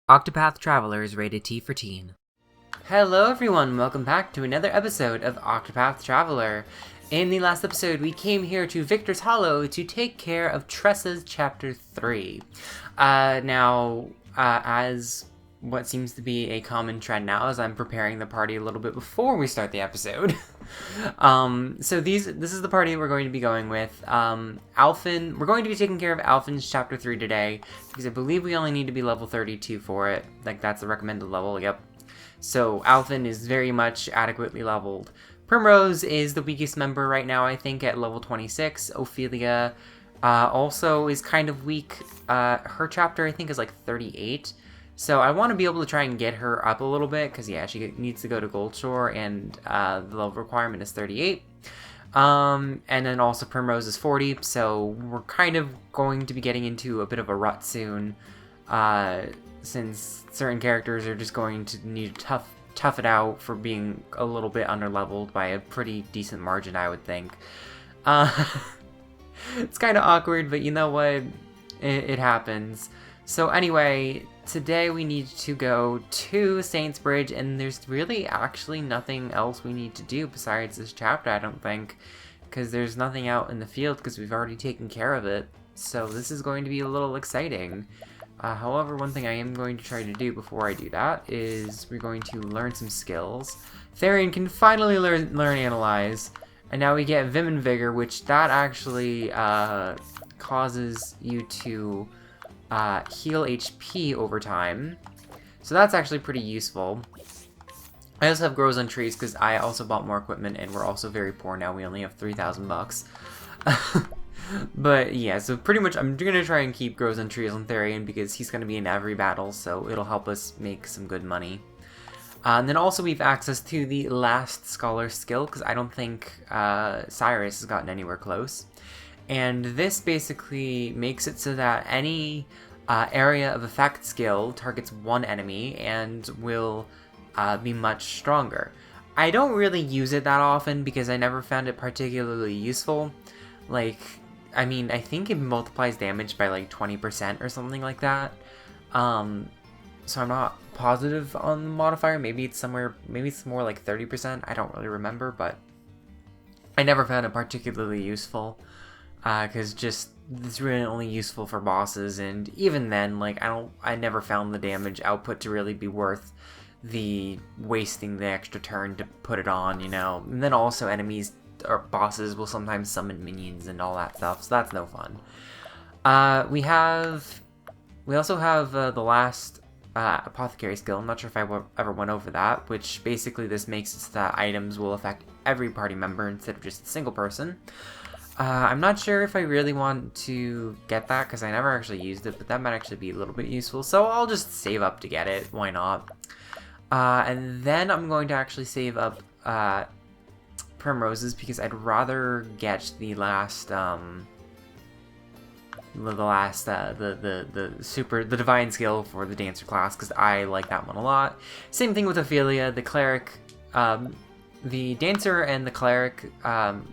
Octopath Traveler is rated T for teen. Hello everyone, welcome back to another episode of Octopath Traveler. In the last episode, we came here to Victor's Hollow to take care of Tressa's Chapter 3. As what seems to be a common trend now, as I'm preparing the party a little bit before we start the episode. This is the party we're going to be going with. Alfyn, we're going to be taking care of Alfyn's Chapter 3 today, because I believe we only need to be level 32 for it. Like, that's the recommended level, yep. So, Alfyn is very much adequately leveled. Primrose is the weakest member right now, I think, at level 26. Ophelia also is kind of weak. Her chapter, I think, is like 38. So I want to be able to try and get her up a little bit, because, yeah, she needs to go to Goldshore, and the level requirement is 38. And then also Primrose is 40, so we're kind of going to be getting into a bit of a rut soon, since certain characters are just going to need to tough it out for being a little bit underleveled by a pretty decent margin, I would think. It's kind of awkward, but you know what? It happens. So anyway, today we need to go to Saintsbridge, and there's really actually nothing else we need to do besides this chapter, I don't think, because there's nothing out in the field because we've already taken care of it. So this is going to be a little exciting. However, one thing I am going to try to do before I do that is we're going to learn some skills. Therian can finally learn Analyze, and now we get Vim and Vigor, which that actually causes you to heal HP over time. So that's actually pretty useful. I also have Grows on Trees because I also bought more equipment, and we're also very poor now. We only have 3,000 bucks. But yeah, so pretty much I'm going to try and keep Grows on Trees on Therian because he's going to be in every battle, so it'll help us make some good money. And then also we have access to the Last Scholar skill, because I don't think Cyrus has gotten anywhere close. And this basically makes it so that any area of effect skill targets one enemy and will be much stronger. I don't really use it that often because I never found it particularly useful. Like, I mean, I think it multiplies damage by like 20% or something like that. So I'm not positive on the modifier. Maybe it's more like 30%. I don't really remember, but I never found it particularly useful. Because just, it's really only useful for bosses, and even then, like, I never found the damage output to really be worth the wasting the extra turn to put it on, you know? And then also enemies or bosses will sometimes summon minions and all that stuff, so that's no fun. We also have the last apothecary skill. I'm not sure if I ever went over that, which basically this makes it so that items will affect every party member instead of just a single person. I'm not sure if I really want to get that because I never actually used it, but that might actually be a little bit useful, so I'll just save up to get it. Why not? And then I'm going to actually save up Primroses because I'd rather get the divine skill for the dancer class because I like that one a lot. Same thing with Ophelia, the cleric. The dancer and the cleric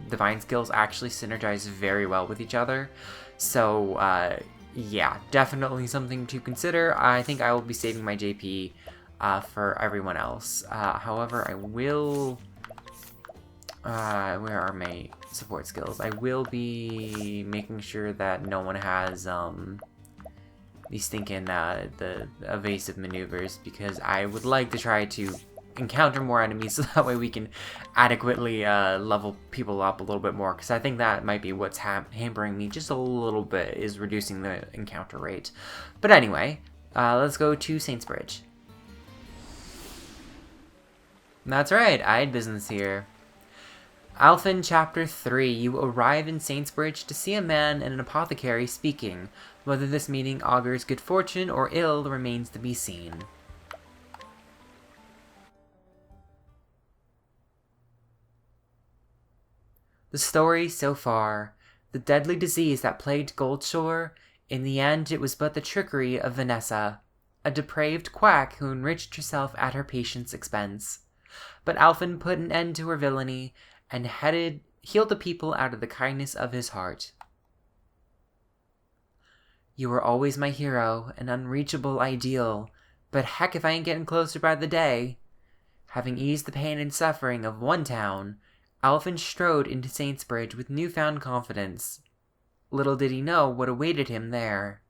divine skills actually synergize very well with each other. So, yeah, definitely something to consider. I think I will be saving my JP for everyone else. However, I will... where are my support skills? I will be making sure that no one has these stinking the evasive maneuvers, because I would like to try to encounter more enemies so that way we can adequately level people up a little bit more, because I think that might be what's hampering me just a little bit, is reducing the encounter rate. But anyway, let's go to Saintsbridge. That's right, I had business here. Alfyn Chapter 3. You arrive in Saintsbridge to see a man and an apothecary speaking. Whether this meeting augurs good fortune or ill remains to be seen. The story so far. The deadly disease that plagued Goldshore. In the end, it was but the trickery of Vanessa, a depraved quack who enriched herself at her patient's expense. But Alfyn put an end to her villainy, and healed the people out of the kindness of his heart. You were always my hero, an unreachable ideal, But heck if I ain't getting closer by the day. Having eased the pain and suffering of one town, Alfyn strode into Saintsbridge with newfound confidence. Little did he know what awaited him there.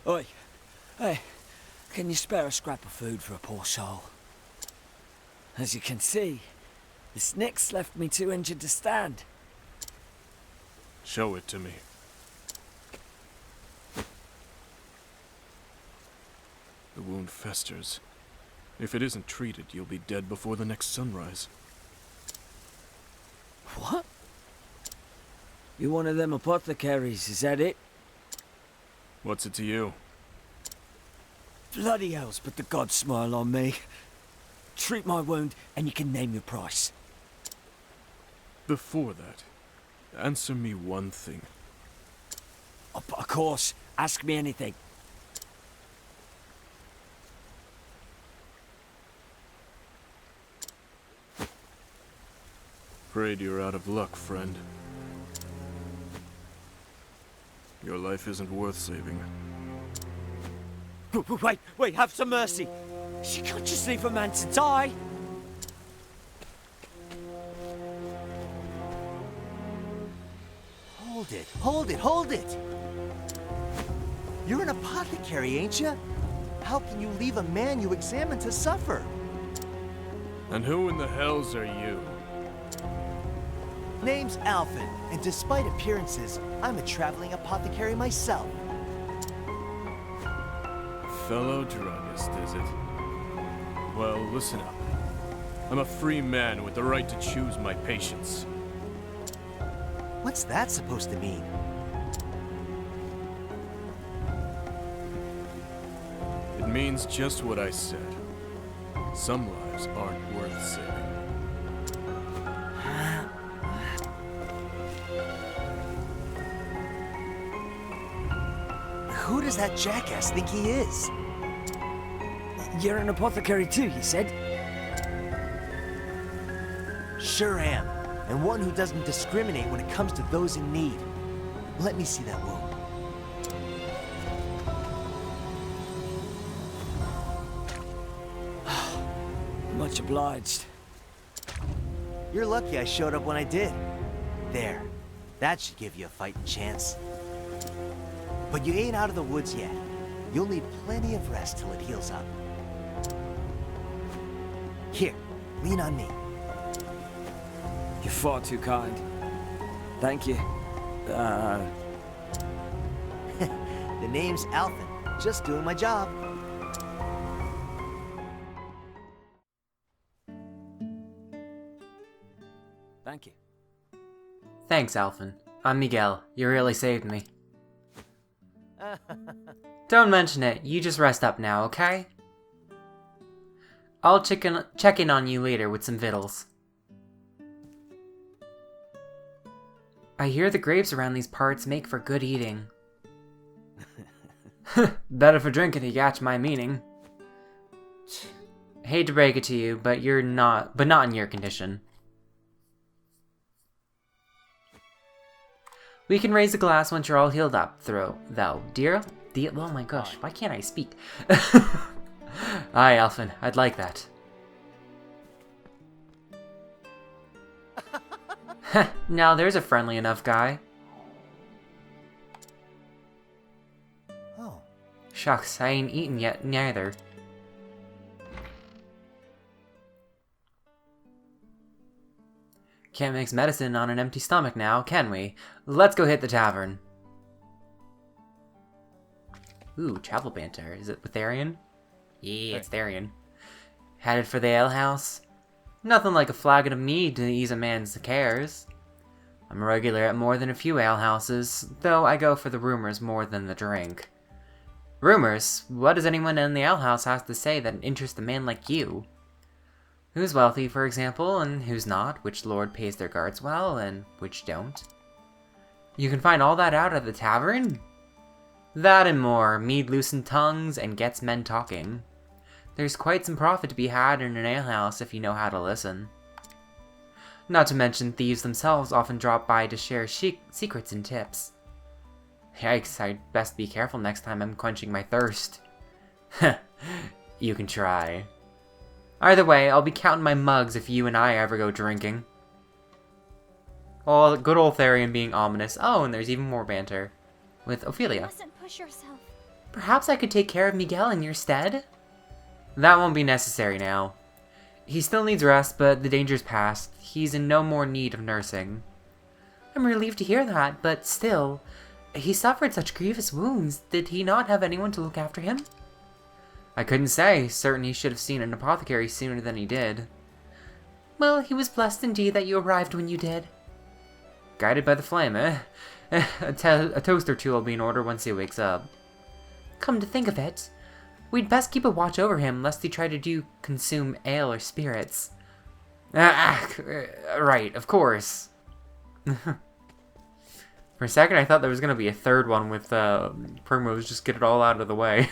Oi, hey, can you spare a scrap of food for a poor soul? As you can see, the snick's left me too injured to stand. Show it to me. The wound festers. If it isn't treated, you'll be dead before the next sunrise. What? You're one of them apothecaries, is that it? What's it to you? Bloody hells, but the gods smile on me. Treat my wound, and you can name your price. Before that, answer me one thing. Of course, ask me anything. Afraid you're out of luck, friend. Your life isn't worth saving. Wait, have some mercy. You can't just leave a man to die. Hold it! You're an apothecary, ain't you? How can you leave a man you examined to suffer? And who in the hells are you? Name's Alfyn, and despite appearances, I'm a traveling apothecary myself. Fellow druggist, is it? Well, listen up. I'm a free man with the right to choose my patients. What's that supposed to mean? It means just what I said. Some lives aren't worth saving. Who does that jackass think he is? You're an apothecary too, you said? Sure am. And one who doesn't discriminate when it comes to those in need. Let me see that wound. Much obliged. You're lucky I showed up when I did. There. That should give you a fighting chance. But you ain't out of the woods yet. You'll need plenty of rest till it heals up. Here, lean on me. You're far too kind. Thank you. The name's Alfyn. Just doing my job. Thank you. Thanks, Alfyn. I'm Miguel. You really saved me. Don't mention it. You just rest up now, okay? I'll check in on you later with some victuals. I hear the grapes around these parts make for good eating. Better for drinking, you catch my meaning. Hate to break it to you, but not in your condition. We can raise a glass once you're all healed up, though, dear. Oh my gosh, why can't I speak? Aye, Alfyn, I'd like that. Now there's a friendly enough guy. Oh. Shucks, I ain't eaten yet, neither. Can't mix medicine on an empty stomach now, can we? Let's go hit the tavern. Ooh, travel banter. Is it with Therian? Yeah, it's Therian. Headed for the alehouse? Nothing like a flagon of mead to ease a man's cares. I'm a regular at more than a few alehouses, though I go for the rumors more than the drink. Rumors? What does anyone in the alehouse have to say that interests a man like you? Who's wealthy, for example, and who's not, which lord pays their guards well, and which don't. You can find all that out at the tavern? That and more. Mead loosen tongues and gets men talking. There's quite some profit to be had in an alehouse if you know how to listen. Not to mention, thieves themselves often drop by to share secrets and tips. Yikes, I'd best be careful next time I'm quenching my thirst. You can try. Either way, I'll be counting my mugs if you and I ever go drinking. Oh, good old Therian being ominous. Oh, and there's even more banter. With Ophelia. You mustn't push yourself. Perhaps I could take care of Miguel in your stead? That won't be necessary now. He still needs rest, but the danger's past. He's in no more need of nursing. I'm relieved to hear that, but still, he suffered such grievous wounds. Did he not have anyone to look after him? I couldn't say. Certain he should have seen an apothecary sooner than he did. Well, he was blessed indeed that you arrived when you did. Guided by the flame, eh? A toast or two will be in order once he wakes up. Come to think of it, we'd best keep a watch over him, lest he try to consume ale or spirits. Right, of course. For a second, I thought there was going to be a third one with Primrose, just get it all out of the way.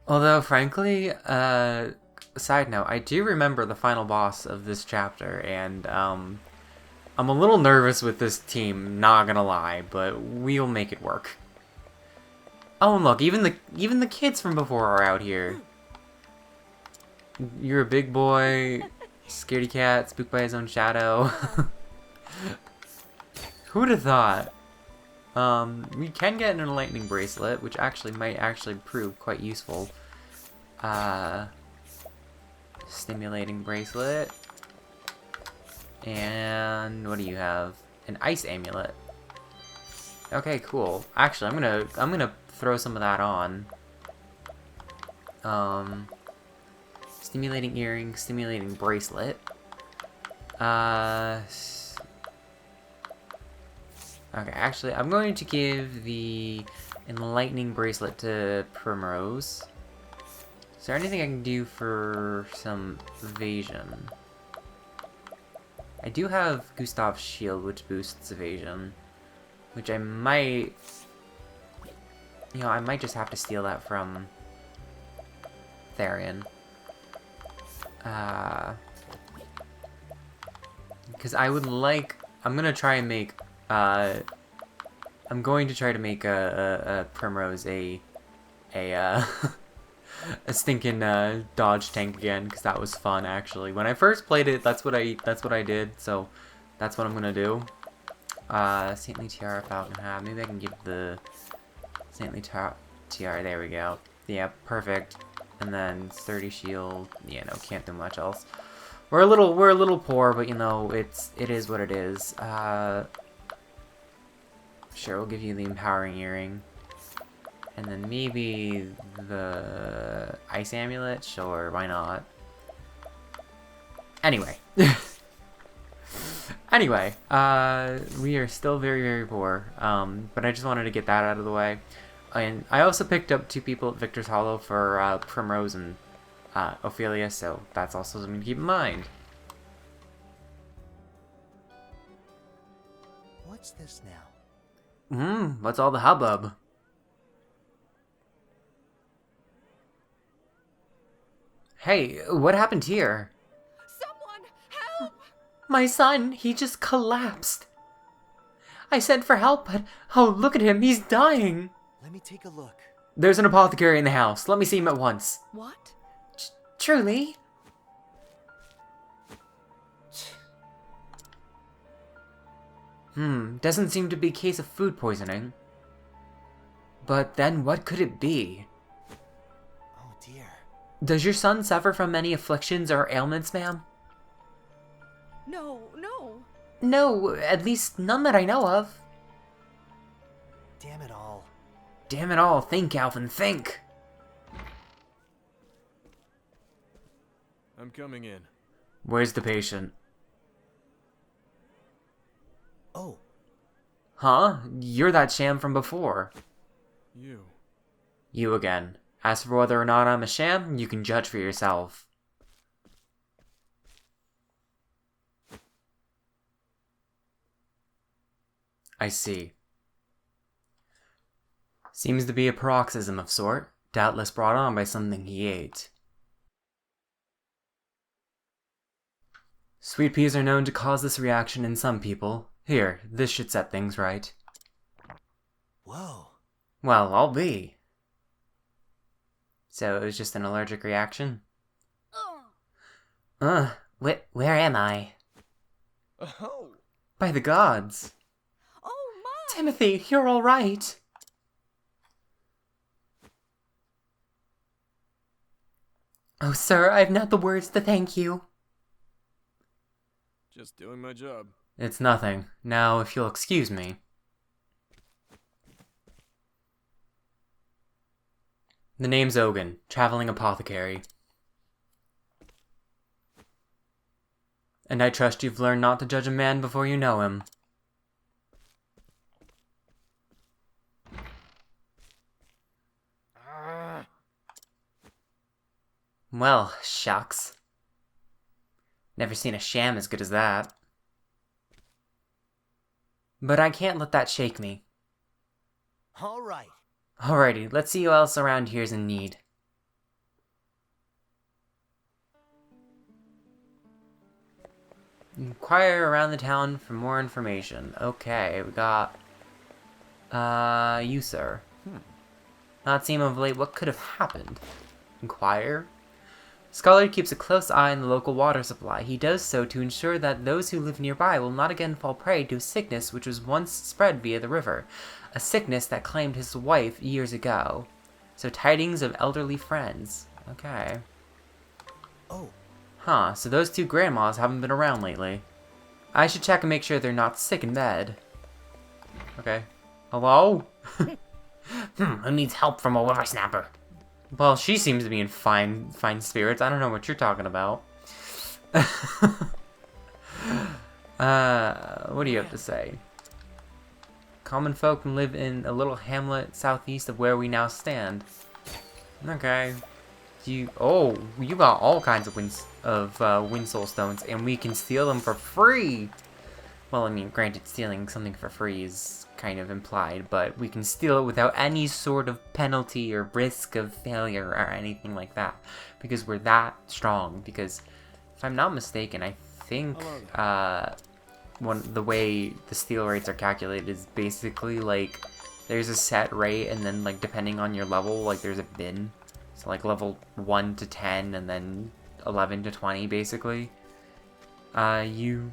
Although, frankly, side note, I do remember the final boss of this chapter, and I'm a little nervous with this team, not gonna lie, but we'll make it work. Oh, and look, even the kids from before are out here. You're a big boy, scaredy cat, spooked by his own shadow. Who'd have thought? We can get an enlightening bracelet, which might prove quite useful. Stimulating bracelet. And what do you have? An ice amulet. Okay, cool. Actually, I'm gonna throw some of that on. Stimulating earring, stimulating bracelet. Okay, actually, I'm going to give the enlightening bracelet to Primrose. Is there anything I can do for some evasion? I do have Gustav's shield, which boosts evasion, which I might, I might just have to steal that from Therian. Because I'm going to try to make a Primrose a a stinking dodge tank again, because that was fun actually. When I first played it, that's what I did, so that's what I'm gonna do. Saintly Tiara, Falcon Hat. Maybe I can give the Saintly Tiara. There we go. Yeah, perfect. And then sturdy shield. Yeah, no, can't do much else. We're a little poor, but it is what it is. Sure, we'll give you the empowering earring. And then maybe the ice amulet? Sure, why not? Anyway. Anyway, we are still very, very poor. But I just wanted to get that out of the way. And I also picked up 2 people at Victor's Hollow for Primrose and Ophelia, so that's also something to keep in mind. What's this now? What's all the hubbub? Hey, what happened here? Someone, help! My son, he just collapsed. I sent for help, but oh, look at him, he's dying. Let me take a look. There's an apothecary in the house. Let me see him at once. What? Truly? Doesn't seem to be a case of food poisoning. But then what could it be? Oh dear. Does your son suffer from any afflictions or ailments, ma'am? No. No, at least none that I know of. Damn it all. Damn it all, think, Alfyn, think! I'm coming in. Where's the patient? Oh, Huh? You're that sham from before. You. You again. As for whether or not I'm a sham, you can judge for yourself. I see. Seems to be a paroxysm of sort, doubtless brought on by something he ate. Sweet peas are known to cause this reaction in some people. Here, this should set things right. Whoa. Well, I'll be. So it was just an allergic reaction? Where am I? Oh. By the gods. Oh my! Timothy, you're all right. Oh, sir, I've not the words to thank you. Just doing my job. It's nothing. Now, if you'll excuse me. The name's Ogun, traveling apothecary. And I trust you've learned not to judge a man before you know him. Well, shucks. Never seen a sham as good as that. But I can't let that shake me. All right. Alrighty, let's see who else around here's in need. Inquire around the town for more information. Okay, we got... you, sir. Not seen of late. What could have happened? Inquire? Scholar keeps a close eye on the local water supply. He does so to ensure that those who live nearby will not again fall prey to a sickness which was once spread via the river. A sickness that claimed his wife years ago. So tidings of elderly friends. Okay. Oh. Huh, so those two grandmas haven't been around lately. I should check and make sure they're not sick in bed. Okay. Hello? Who needs help from a whippersnapper? Well, she seems to be in fine spirits. I don't know what you're talking about. What do you have to say? Common folk can live in a little hamlet southeast of where we now stand. Okay. You got all kinds of Windsoul stones, and we can steal them for free. Well, I mean, granted, stealing something for free is kind of implied, but we can steal it without any sort of penalty or risk of failure or anything like that, because we're that strong. Because if I'm not mistaken, I think the way the steal rates are calculated is basically like there's a set rate, and then like depending on your level, like there's a bin. So like level 1 to 10, and then 11 to 20, basically. You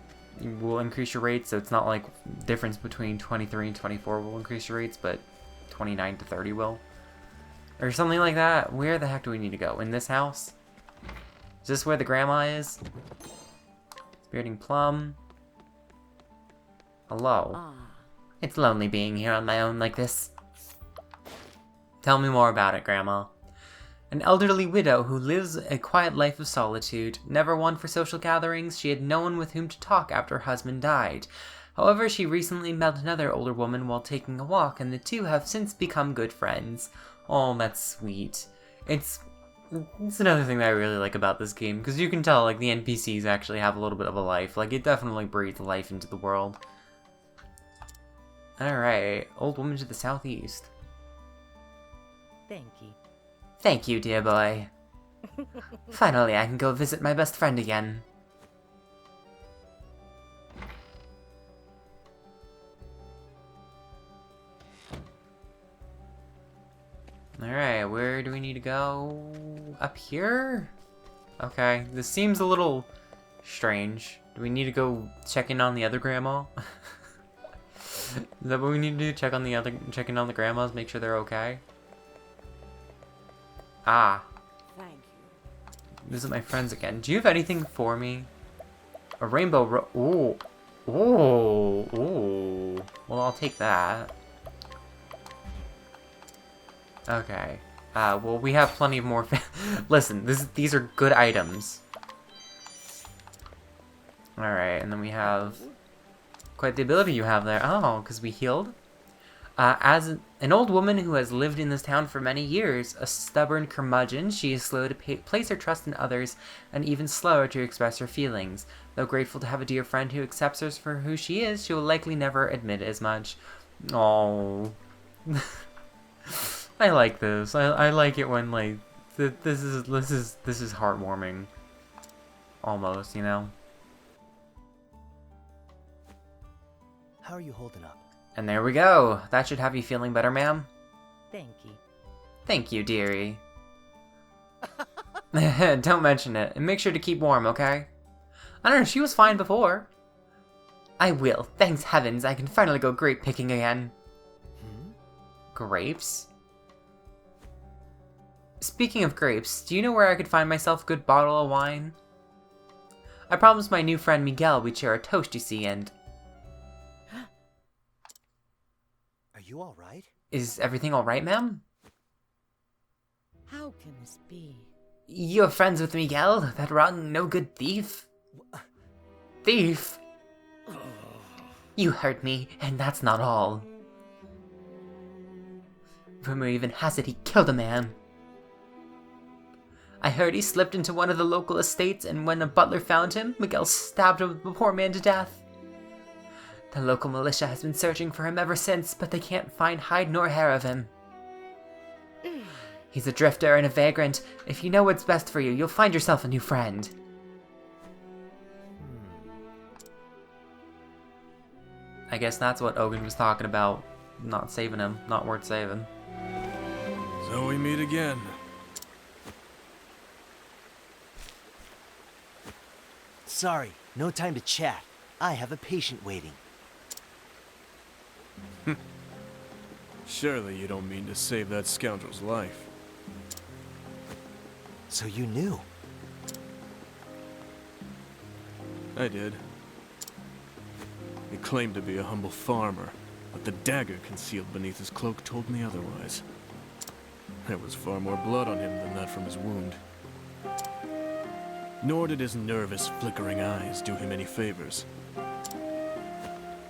will increase your rates, so it's not like difference between 23 and 24 will increase your rates, but 29 to 30 will. Or something like that. Where the heck do we need to go? In this house? Is this where the grandma is? Spiriting Plum. Hello. It's lonely being here on my own like this. Tell me more about it, Grandma. An elderly widow who lives a quiet life of solitude. Never one for social gatherings, she had no one with whom to talk after her husband died. However, she recently met another older woman while taking a walk, and the two have since become good friends. Oh, that's sweet. It's another thing that I really like about this game, because you can tell, like, the NPCs actually have a little bit of a life. Like, it definitely breathes life into the world. Alright, old woman to the southeast. Thank you. Thank you, dear boy. Finally, I can go visit my best friend again. Alright, where do we need to go? Up here? Okay, this seems a little strange. Do we need to go check in on the other grandma? Is that what we need to do? Check in on the grandmas, make sure they're okay? Ah. Thank you. Visit my friends again. Do you have anything for me? A rainbow ooh. Ooh. Ooh. Well, I'll take that. Okay. Well, we have plenty of more Listen, these are good items. Alright, and then we have... Quite the ability you have there. Oh, because we healed? As an old woman who has lived in this town for many years, a stubborn curmudgeon, she is slow to place her trust in others and even slower to express her feelings. Though grateful to have a dear friend who accepts her for who she is, she will likely never admit as much. Oh, I like this. I like it when like this is heartwarming. Almost, you know. How are you holding up? And there we go. That should have you feeling better, ma'am. Thank you. Thank you, dearie. Don't mention it. And make sure to keep warm, okay? I don't know, she was fine before. I will. Thanks heavens, I can finally go grape picking again. Grapes? Speaking of grapes, do you know where I could find myself a good bottle of wine? I promised my new friend Miguel we'd share a toast, you see, and... Are you alright? Is everything alright, ma'am? How can this be? You're friends with Miguel, that rotten no-good thief? Thief? You hurt me, and that's not all. Rumor even has it he killed a man. I heard he slipped into one of the local estates, and when a butler found him, Miguel stabbed the poor man to death. The local militia has been searching for him ever since, but they can't find hide nor hair of him. He's a drifter and a vagrant. If you know what's best for you, you'll find yourself a new friend. I guess that's what Ogun was talking about. Not saving him. Not worth saving. So we meet again. Sorry, no time to chat. I have a patient waiting. Surely you don't mean to save that scoundrel's life. So you knew? I did. He claimed to be a humble farmer, but the dagger concealed beneath his cloak told me otherwise. There was far more blood on him than that from his wound. Nor did his nervous, flickering eyes do him any favors.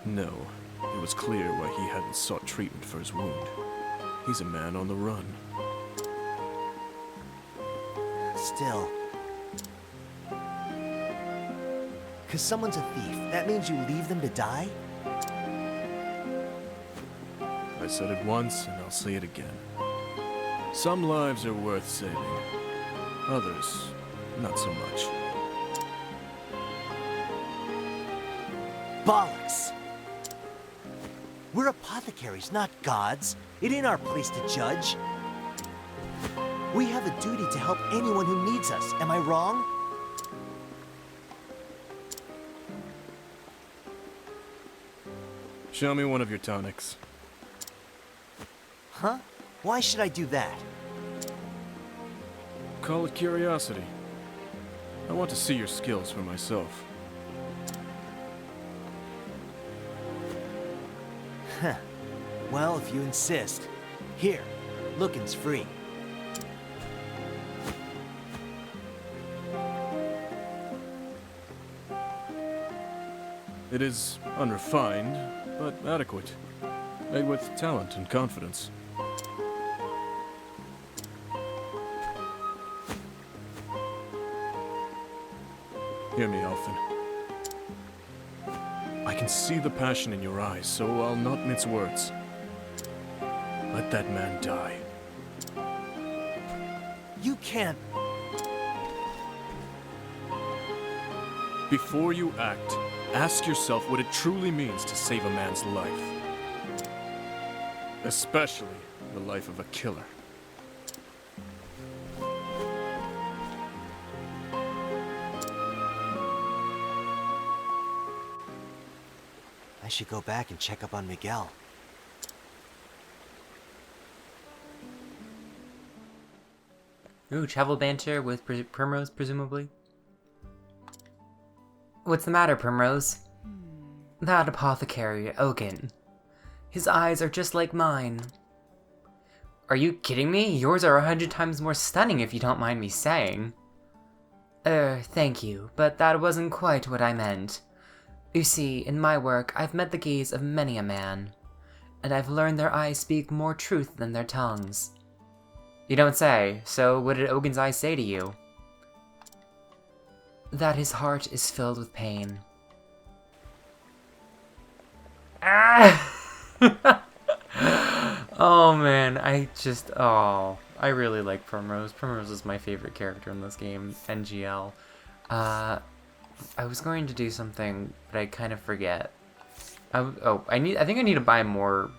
No, it was clear why he hadn't sought treatment for his wound. He's a man on the run. Still. 'Cause someone's a thief, that means you leave them to die? I said it once, and I'll say it again. Some lives are worth saving. Others, not so much. Bollocks! We're apothecaries, not gods. It ain't our place to judge. We have a duty to help anyone who needs us. Am I wrong? Show me one of your tonics. Huh? Why should I do that? Call it curiosity. I want to see your skills for myself. Huh. Well, if you insist. Here, looking's free. It is unrefined, but adequate. Made with talent and confidence. Hear me, Alfyn. I can see the passion in your eyes, so I'll not mince words. Let that man die. You can't... Before you act, ask yourself what it truly means to save a man's life. Especially the life of a killer. I should go back and check up on Miguel. Ooh, travel banter with Primrose, presumably. What's the matter, Primrose? That apothecary, Ogun. His eyes are just like mine. Are you kidding me? Yours are 100 times more stunning, if you don't mind me saying. Thank you, but that wasn't quite what I meant. You see, in my work, I've met the gaze of many a man. and I've learned their eyes speak more truth than their tongues. You don't say. So what did Ogin's eyes say to you? That his heart is filled with pain. Ah! Oh man, I really like Primrose. Primrose is my favorite character in this game, NGL. I was going to do something, but I kind of forget. I think I need to buy more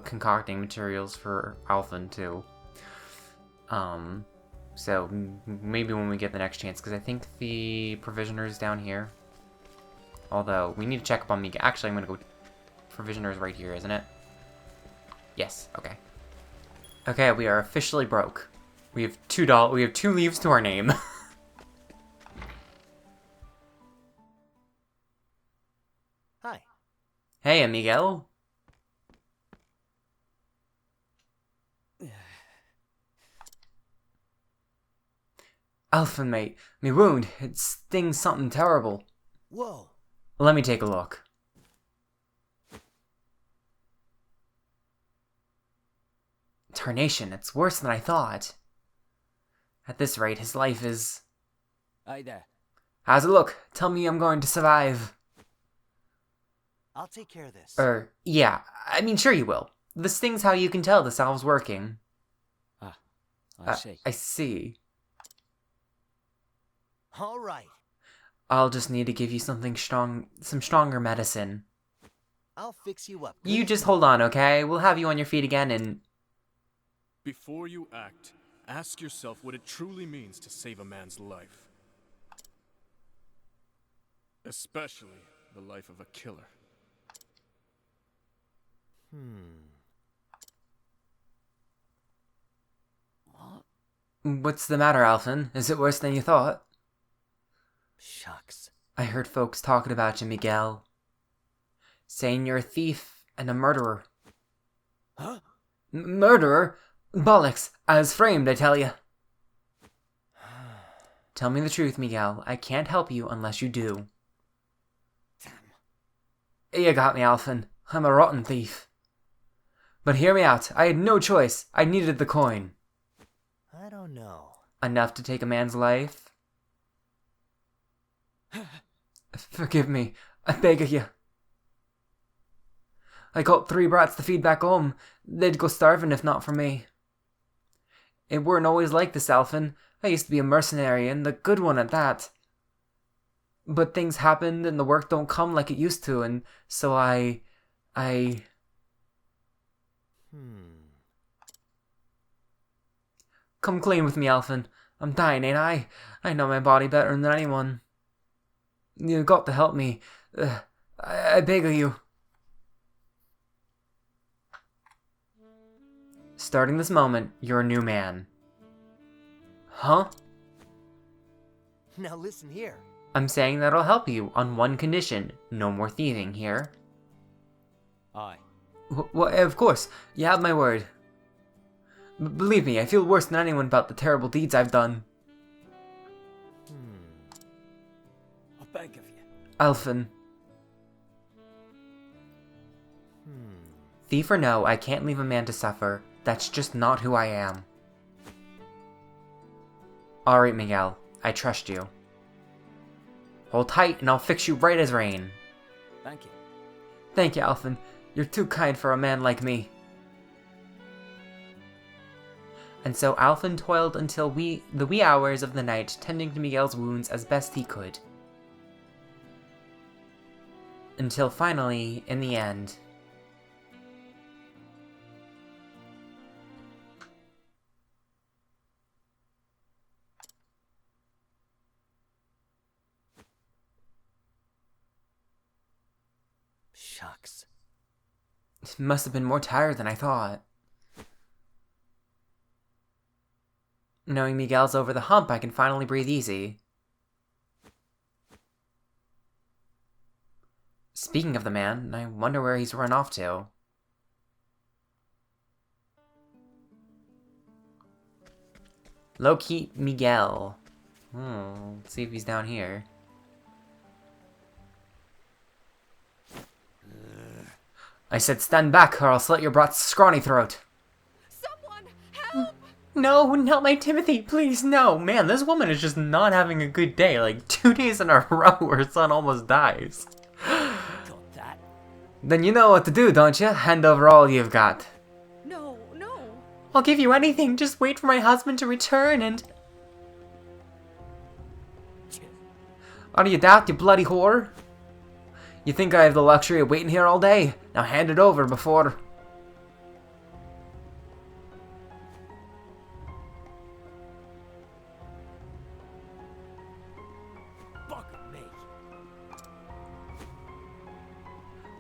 concocting materials for Alfyn too. So maybe when we get the next chance, because I think the provisioner's down here. Although we need to check up on me. Actually, I'm gonna go. Provisioner's right here, isn't it? Yes. Okay. Okay, we are officially broke. We have $2. We have 2 leaves to our name. Hi. Hey, Miguel. Alfyn, mate. Me wound. It stings something terrible. Whoa. Let me take a look. Tarnation, it's worse than I thought. At this rate, his life is... Hey there. How's it look? Tell me I'm going to survive. I'll take care of this. Yeah. I mean, sure you will. The sting's how you can tell the salve's working. I see. I see. All right. I'll just need to give you some stronger medicine. I'll fix you up. You just hold on, okay? We'll have you on your feet again and... Before you act, ask yourself what it truly means to save a man's life. Especially the life of a killer. What's the matter, Alfyn? Is it worse than you thought? Shucks. I heard folks talking about you, Miguel. Saying you're a thief and a murderer. Huh? Murderer? Bollocks! As framed, I tell you. Tell me the truth, Miguel. I can't help you unless you do. Damn. You got me, Alfyn. I'm a rotten thief. But hear me out. I had no choice. I needed the coin. I don't know. Enough to take a man's life? Forgive me. I beg of you. I got 3 brats to feed back home. They'd go starving if not for me. It weren't always like this, Alfyn. I used to be a mercenary, and the good one at that. But things happened, and the work don't come like it used to, and so I... Come clean with me, Alfyn. I'm dying, ain't I? I know my body better than anyone. You've got to help me. I beg of you. Starting this moment, you're a new man. Huh? Now listen here. I'm saying that'll help you on one condition. No more thieving here. Aye. Well, of course. You have my word. Believe me, I feel worse than anyone about the terrible deeds I've done. I beg of you. Alfyn. Thief or no, I can't leave a man to suffer. That's just not who I am. Alright, Miguel. I trust you. Hold tight and I'll fix you right as rain. Thank you. Thank you, Alfyn. You're too kind for a man like me. And so Alfyn toiled until the wee hours of the night, tending to Miguel's wounds as best he could. Until finally, in the end... Shucks. It must have been more tired than I thought. Knowing Miguel's over the hump, I can finally breathe easy. Speaking of the man, I wonder where he's run off to. Locate Miguel. Let's see if he's down here. I said stand back or I'll slit your brat's scrawny throat. Someone help! No, not my Timothy, please, no. Man, this woman is just not having a good day. Like, 2 days in a row where her son almost dies. Got that. Then you know what to do, don't you? Hand over all you've got. No, no. I'll give you anything, just wait for my husband to return and... Are you that, you bloody whore? You think I have the luxury of waiting here all day? Now hand it over before... Bugger me.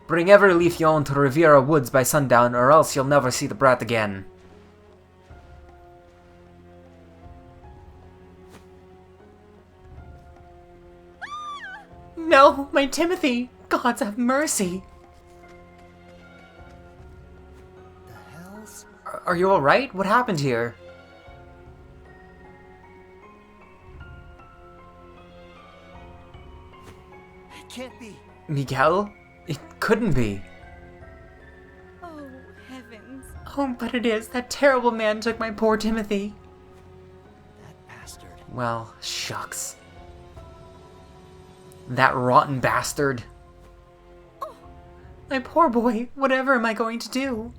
Bring every leaf you own to Riviera Woods by sundown, or else you'll never see the brat again. No, my Timothy! Gods have mercy! The hells? Are you alright? What happened here? It can't be. Miguel? It couldn't be. Oh, heavens. Oh, but it is. That terrible man took my poor Timothy. That bastard. Well, shucks. That rotten bastard. Oh. My poor boy. Whatever am I going to do?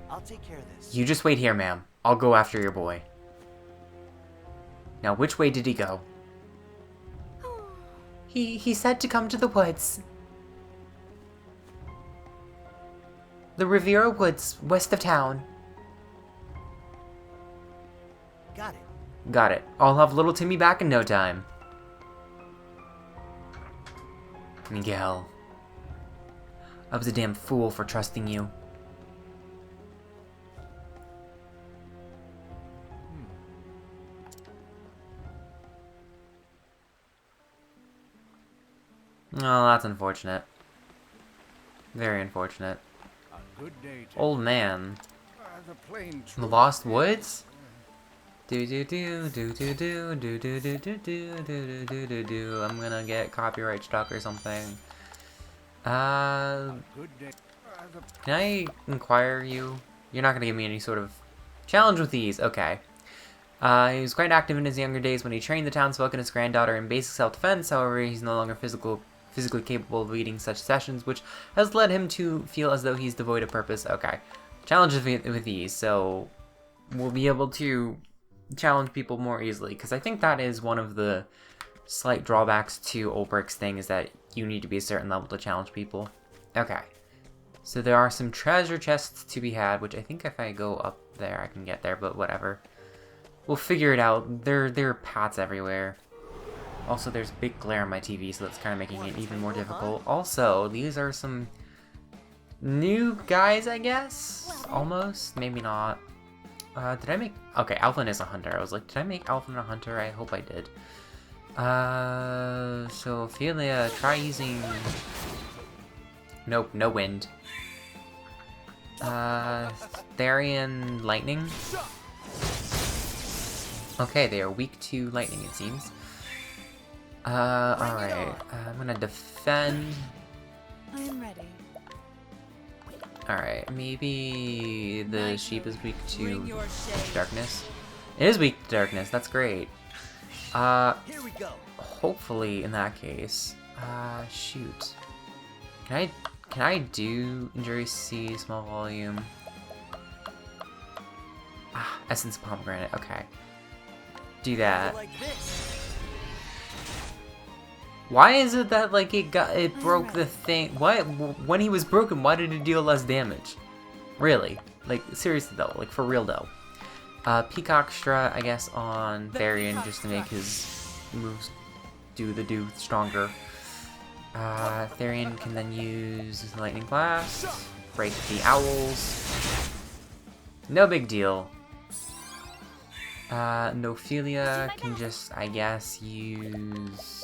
I'll take care of this. You just wait here, ma'am. I'll go after your boy. Now, which way did he go? He said to come to the woods. The Riviera Woods, west of town. Got it. Got it. I'll have little Timmy back in no time. Miguel. I was a damn fool for trusting you. Oh, that's unfortunate. Very unfortunate. A good day to Old man. the plane The Lost Woods? Do do do do do do do do do do do do do do do. I'm gonna get copyright struck or something. good day. Can I inquire you? You're not gonna give me any sort of challenge with these. Okay. He was quite active in his younger days when he trained the townsfolk and his granddaughter in basic self-defense. However, he's no longer physically capable of leading such sessions, which has led him to feel as though he's devoid of purpose. Okay. Challenges with these, so we'll be able to challenge people more easily, because I think that is one of the slight drawbacks to Ulbricht's thing, is that you need to be a certain level to challenge people. Okay. So there are some treasure chests to be had, which I think if I go up there I can get there, but whatever. We'll figure it out. There are paths everywhere. Also, there's big glare on my TV, so that's kind of making it even more difficult. Also, these are some new guys, I guess? Almost? Maybe not. Did I make... Okay, Alfyn is a hunter. I was like, did I make Alfyn a hunter? I hope I did. So Ophelia, try using... Nope, no wind. Therian lightning. Okay, they are weak to lightning, it seems. Alright. I'm gonna defend. I am ready. Alright, maybe the sheep is weak to Bring your shade. darkness. It is weak to darkness, that's great. Here we go. Hopefully in that case. Shoot. Can I do Injury C, small volume? Ah, Essence Pomegranate, okay. Do that. Like this. Why is it that, like, it broke the thing? Why, when he was broken, why did it deal less damage? Really? Like, seriously though, like, for real though. Peacock Strut, I guess, on Therian, just to make his moves do stronger. Therian can then use Lightning Blast, break the owls. No big deal. Nophelia can just, I guess, use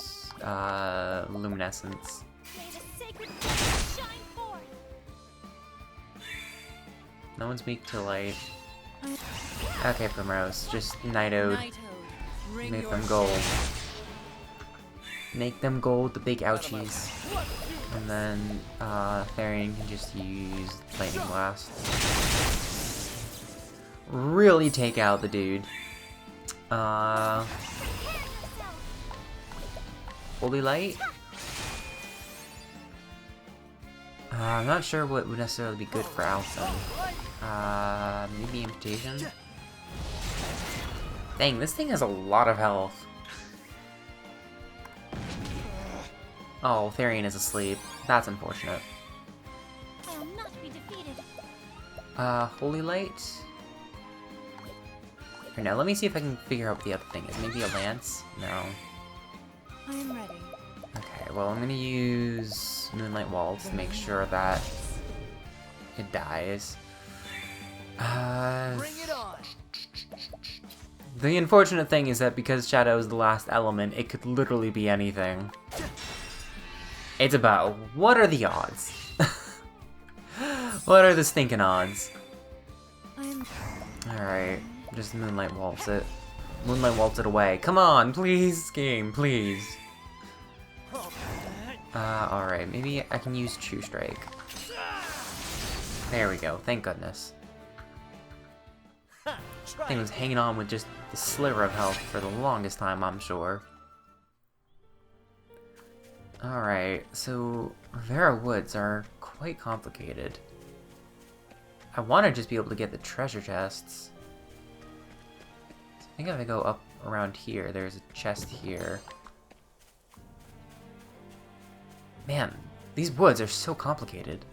Luminescence. May the sacred flame shine forth. No one's weak to light. Okay, Primrose, just Night Ode, Bring make your them gold. Make them gold, the big ouchies. And then Therian can just use Lightning Blast. Really take out the dude. Holy Light? I'm not sure what would necessarily be good for Alfyn. Maybe Imputation? Dang, this thing has a lot of health. Oh, Therian is asleep. That's unfortunate. I will not be defeated. Holy Light? Or no, let me see if I can figure out what the other thing is. Maybe a Lance? No. I am ready. Okay, well I'm gonna use Moonlight Waltz to make sure that it dies. Bring it on. The unfortunate thing is that because Shadow is the last element, it could literally be anything. It's about, what are the odds? What are the stinking odds? Alright, just Moonlight Waltz it. Moonlight Waltz it away. Come on, please, game, please. Alright, maybe I can use True Strike. There we go, thank goodness. Thing was hanging on with just a sliver of health for the longest time, I'm sure. Alright, so Rivera Woods are quite complicated. I want to just be able to get the treasure chests. So I think if I go up around here, there's a chest here. Man, these woods are so complicated.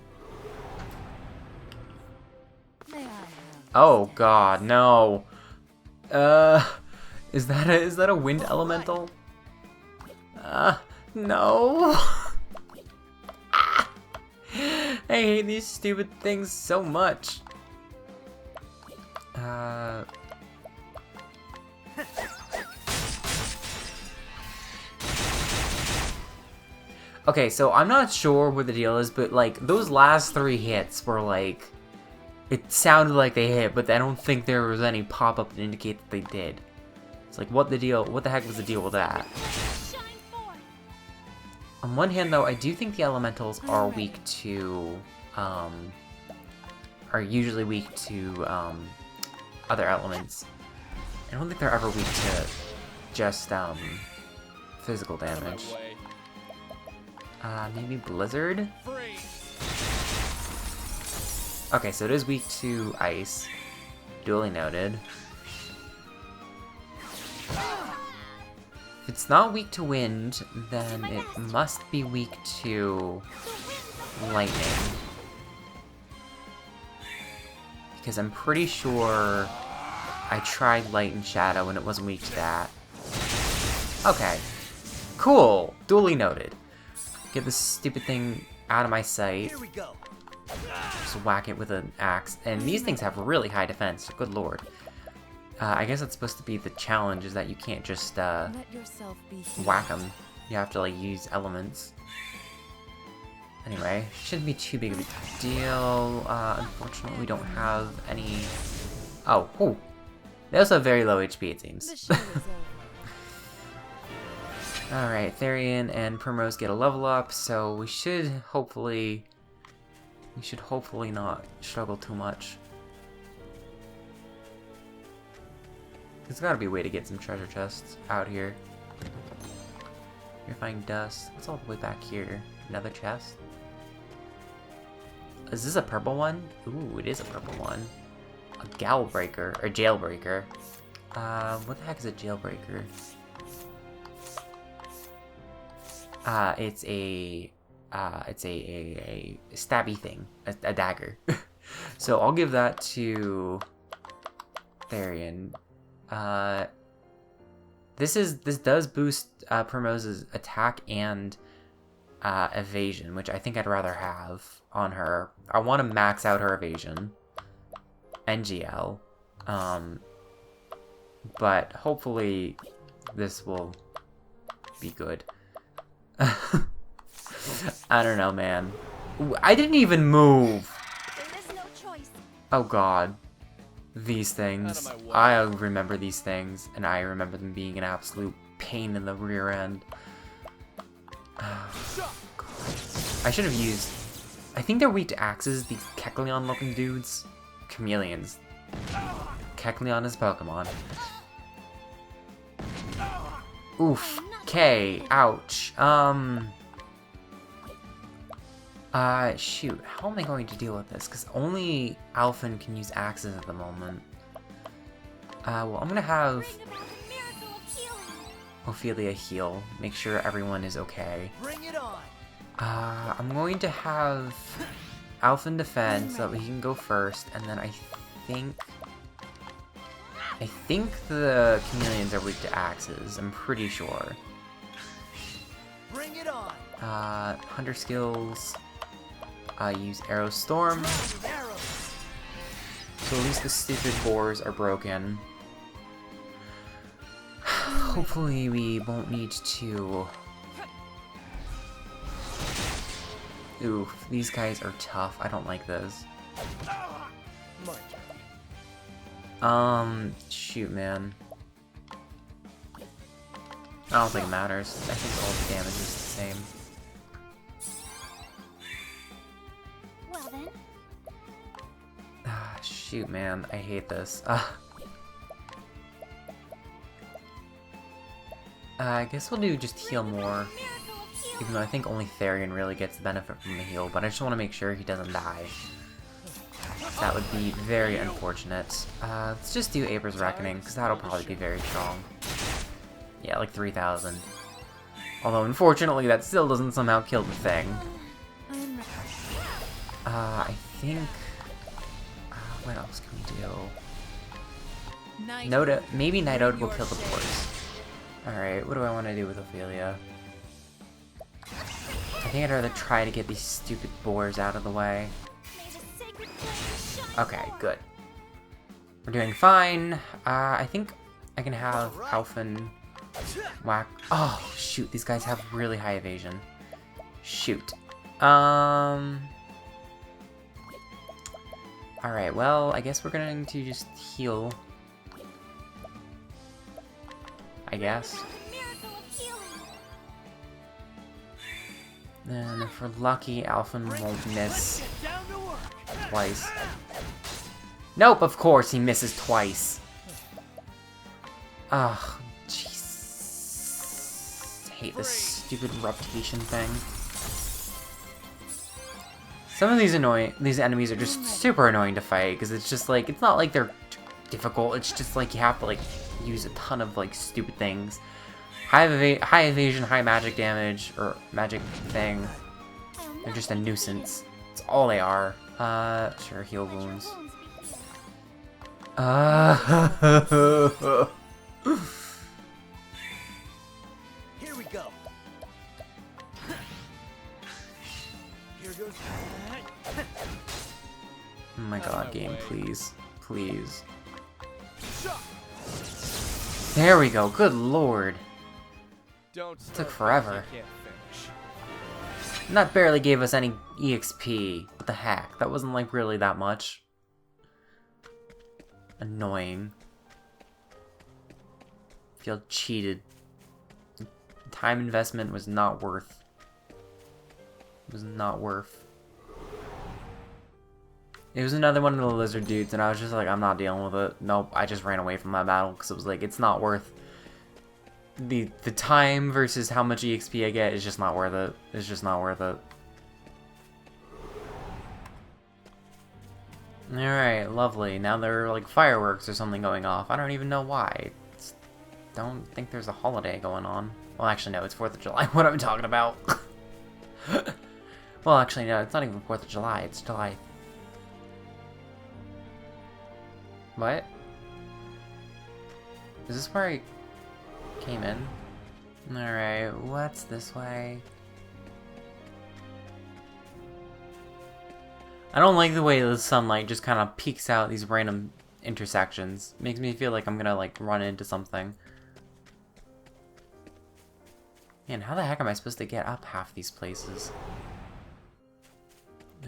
May I have? Oh god, no. Is that a wind elemental? No. I hate these stupid things so much. Okay, so I'm not sure what the deal is, but like those last 3 hits were like, it sounded like they hit, but I don't think there was any pop-up to indicate that they did. It's like, what the heck was the deal with that? Shine forth. On one hand, though, I do think the elementals are weak to, are usually weak to, other elements. I don't think they're ever weak to just, physical damage. Maybe Blizzard? Okay, so it is weak to ice. Duly noted. If it's not weak to wind, then it must be weak to lightning. Because I'm pretty sure I tried light and shadow and it wasn't weak to that. Okay. Cool! Duly noted. Get this stupid thing out of my sight. Here we go. Just whack it with an axe. And these things have really high defense. Good lord. I guess that's supposed to be the challenge, is that you can't just Let yourself be whack them. You have to like use elements. Anyway, shouldn't be too big of a deal. Unfortunately, we don't have any... Oh, whew. They also have very low HP, it seems. The show is over. Alright, Therian and Primrose get a level up, so we should hopefully not struggle too much. There's gotta be a way to get some treasure chests out here. You're finding dust. It's all the way back here. Another chest. Is this a purple one? Ooh, it is a purple one. A Galbreaker, or Jailbreaker. What the heck is a Jailbreaker? It's a stabby thing, a dagger. So I'll give that to Therian. This does boost Primose's attack and evasion, which I think I'd rather have on her. I want to max out her evasion and GL, but hopefully this will be good. I don't know, man. I didn't even move. There is no choice. Oh god. These things. I remember these things, and I remember them being an absolute pain in the rear end. I should have used... I think they're weak to axes, these Kecleon-looking dudes. Chameleons. Kecleon is Pokemon. Oof. Okay. Ouch. Shoot. How am I going to deal with this? Because only Alfyn can use axes at the moment. Well, I'm gonna have Ophelia heal. Make sure everyone is okay. Bring it on. I'm going to have Alfyn defend so that he can go first, and then I think the chameleons are weak to axes. I'm pretty sure. Bring it on. Hunter skills. Use Arrow Storm. Arrows. So at least the stupid boars are broken. Hopefully we won't need to... Oof, these guys are tough. I don't like this. Shoot, man. I don't think it matters. I think all the damage is the same. Well then. Shoot, man. I hate this. I guess we'll do just heal more. Even though I think only Therian really gets the benefit from the heal, but I just want to make sure he doesn't die. That would be very unfortunate. Let's just do Aber's Reckoning, because that'll probably be very strong. Yeah, like 3,000. Although, unfortunately, that still doesn't somehow kill the thing. I think... what else can we do? Noda, maybe Night Out will kill the boars. Alright, what do I want to do with Ophelia? I think I'd rather try to get these stupid boars out of the way. Okay, good. We're doing fine. I think I can have Alfyn whack... Oh, shoot, these guys have really high evasion. Shoot. Alright, well, I guess we're going to just heal. I guess. And if we're lucky, Alfyn won't miss twice. Nope, of course he misses twice. Ugh, jeez. I hate this stupid reputation thing. Some of these enemies are just super annoying to fight, because it's just like, it's not like they're difficult, it's just like you have to like use a ton of like stupid things. High evasion, high magic damage, or magic thing. They're just a nuisance. That's all they are. Sure, heal wounds. Here we go. Here goes. Oh my god, game, please. Please. There we go, good lord. Don't Took forever. And that barely gave us any EXP. What the heck? That wasn't like really that much. Annoying. Feel cheated. Time investment was not worth. Was not worth. It was another one of the lizard dudes, and I was just like, I'm not dealing with it. Nope, I just ran away from that battle because it was like, it's not worth. The time versus how much EXP I get is just not worth it. It's just not worth it. Alright, lovely. Now there are like fireworks or something going off. I don't even know why. Don't think there's a holiday going on. Well, actually, no, it's 4th of July. What am I talking about? Well, actually, no, it's not even 4th of July. It's July. What? Is this where I came in? Alright, what's this way? I don't like the way the sunlight just kind of peeks out these random intersections. Makes me feel like I'm gonna like run into something. Man, how the heck am I supposed to get up half these places?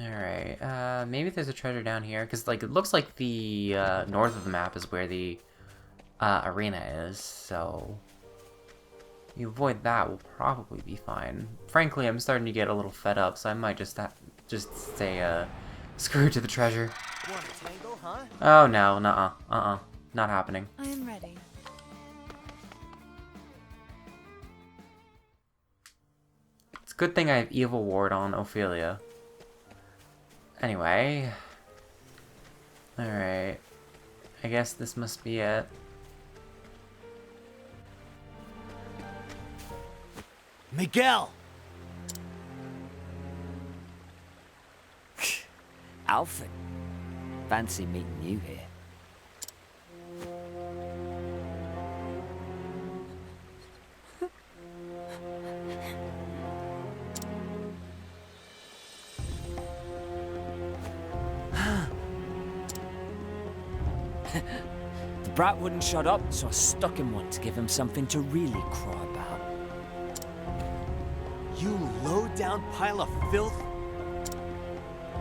Alright, maybe there's a treasure down here, because like it looks like the north of the map is where the arena is, so You avoid that, we'll probably be fine. Frankly, I'm starting to get a little fed up, so I might just say, screw to the treasure. Want a tangle, huh? Oh no, nuh-uh. Not happening. I am ready. It's a good thing I have Evil Ward on Ophelia. Anyway. Alright. I guess this must be it. Miguel! Alfyn, fancy meeting you here. The brat wouldn't shut up, so I stuck him one to give him something to really cry about. You low-down pile of filth!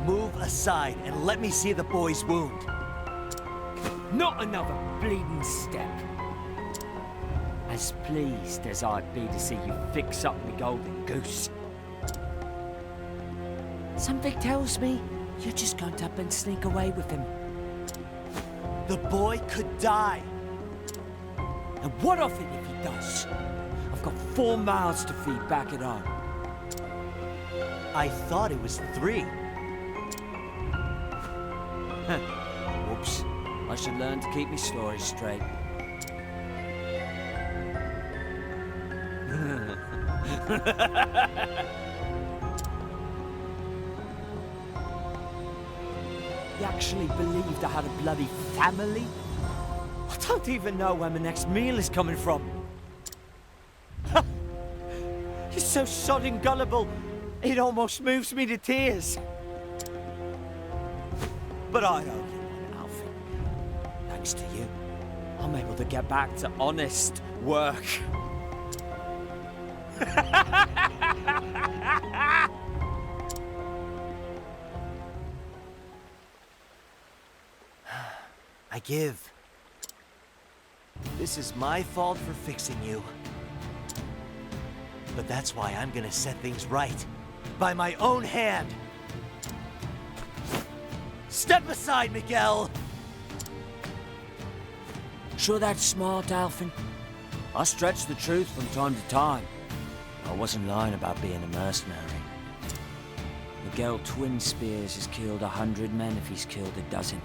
Move aside and let me see the boy's wound. Not another bleeding step. As pleased as I'd be to see you fix up the golden goose. Something tells me you're just going to up and sneak away with him. The boy could die. And what of it if he does? I've got 4 mouths to feed back at home. I thought it was 3. Whoops. I should learn to keep my stories straight. You actually believed I had a bloody family? I don't even know where my next meal is coming from. You're so sodding gullible, it almost moves me to tears. But I owe you one, Alfyn. Thanks to you, I'm able to get back to honest work. I give. This is my fault for fixing you. But that's why I'm gonna set things right. By my own hand. Step aside, Miguel! Sure that's smart, Alfyn? I stretch the truth from time to time. I wasn't lying about being a mercenary. Miguel Twin Spears has killed 100 men if he's killed a dozen.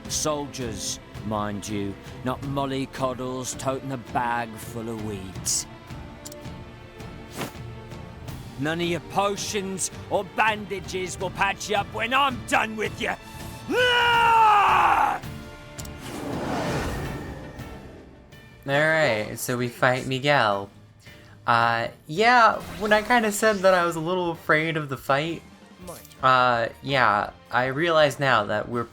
Soldiers, mind you, not mollycoddles toting a bag full of weeds. None of your potions or bandages will patch you up when I'm done with you. Alright, so we fight Miguel. Yeah, when I kind of said that I was a little afraid of the fight, yeah, I realize now that we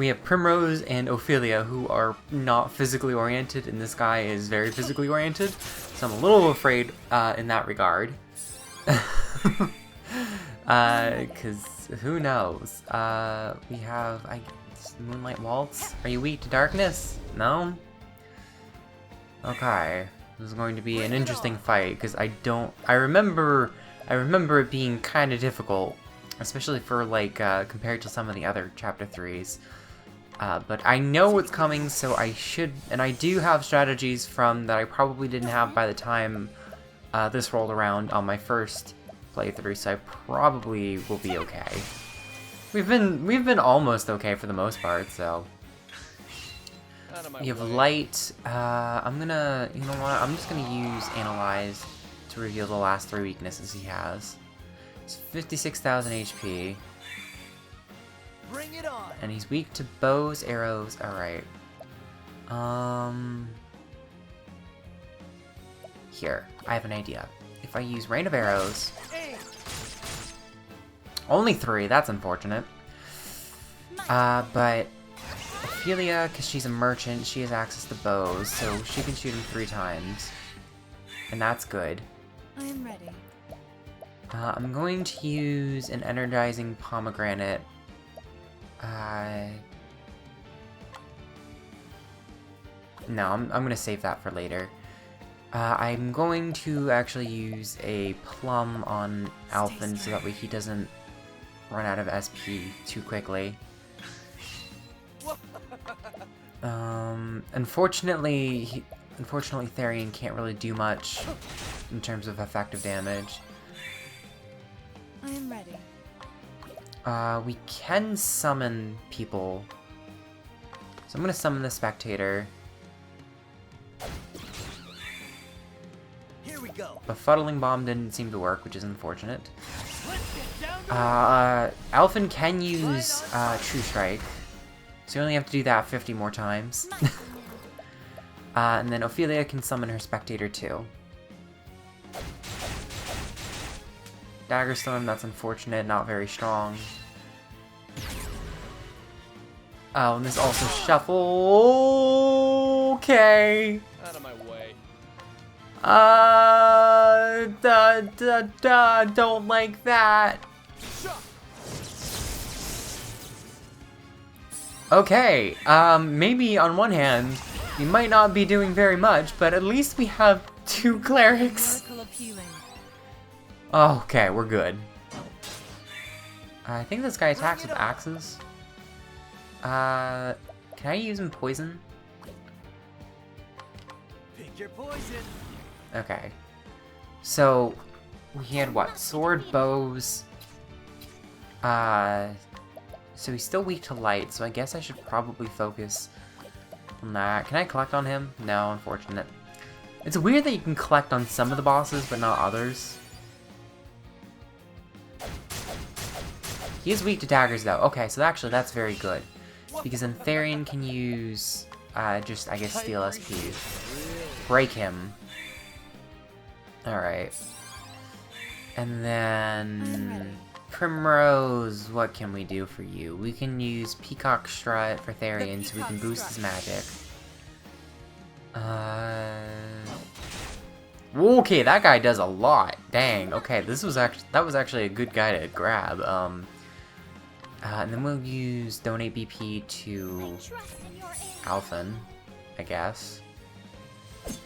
have Primrose and Ophelia who are not physically oriented, and this guy is very physically oriented, so I'm a little afraid in that regard. Because who knows? We have Moonlight Waltz. Are you weak to darkness? No? Okay. This is going to be an interesting fight, because I remember it being kind of difficult, especially for, like, compared to some of the other Chapter 3s. But I know what's coming, so I do have strategies from that I probably didn't have by the time this rolled around on my first playthrough, so I probably will be okay. We've been almost okay for the most part, so. You have light. I'm gonna, you know what? I'm just gonna use Analyze to reveal the last 3 weaknesses he has. It's 56,000 HP. Bring it on! And he's weak to bows, arrows. Alright. Here, I have an idea. If I use Rain of Arrows... Only 3, that's unfortunate. But Ophelia, because she's a merchant, she has access to bows, so she can shoot him 3 times. And that's good. I am ready. I'm going to use an Energizing Pomegranate. No, I'm gonna save that for later. I'm going to actually use a plum on Alfyn so that way he doesn't run out of SP too quickly. Unfortunately, Therian can't really do much in terms of effective damage. I am ready. We can summon people. So I'm gonna summon the spectator. Here we go. Befuddling Bomb didn't seem to work, which is unfortunate. Alfyn can use True Strike. So you only have to do that 50 more times. And then Ophelia can summon her spectator too. Dagger Storm, that's unfortunate, not very strong. Oh, and there's also Shuffle. Okay. Out of my way. Don't like that. Okay, maybe on one hand, we might not be doing very much, but at least we have 2 clerics. Miracle of healing. Okay, we're good. I think this guy attacks with axes. Can I use him poison? Pick your poison. Okay. So, we had what? Sword, bows. So he's still weak to light, so I guess I should probably focus on that. Can I collect on him? No, unfortunate. It's weird that you can collect on some of the bosses, but not others. He is weak to daggers, though. Okay, so actually that's very good. Because then Therian can use, just, I guess, steal SP. Break him. Alright. And then... Primrose, what can we do for you? We can use Peacock Strut for Therian so we can boost his magic. Okay, that guy does a lot. Dang, okay, that was actually a good guy to grab. And then we'll use Donate BP to Alfyn, I guess. He's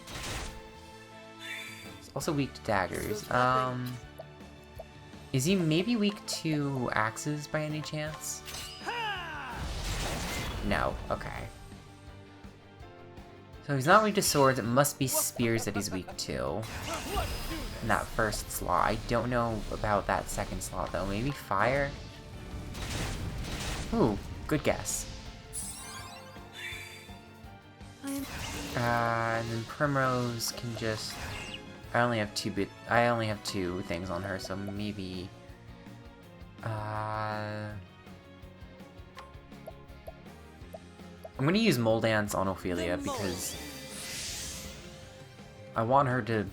also weak to daggers. Is he maybe weak to axes by any chance? No, okay. So he's not weak to swords, it must be spears that he's weak to. In that first slot. I don't know about that second slot though. Maybe fire? Ooh, good guess. And then Primrose can just... I only have 2 things on her, so maybe... I'm gonna use Mole Dance on Ophelia because I want her to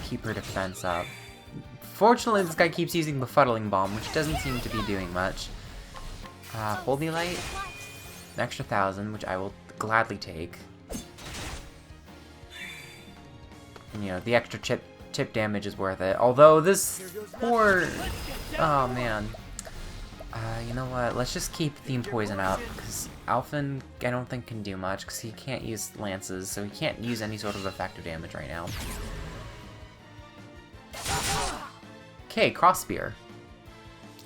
keep her defense up. Fortunately, this guy keeps using Befuddling Bomb, which doesn't seem to be doing much. Holy Light, an extra 1,000, which I will gladly take. And, you know, the extra chip damage is worth it. Although this poor... Oh, man. You know what? Let's just keep Theme Poison up, because Alfyn, I don't think, can do much, because he can't use lances, so he can't use any sort of effective damage right now. Okay, Cross Spear.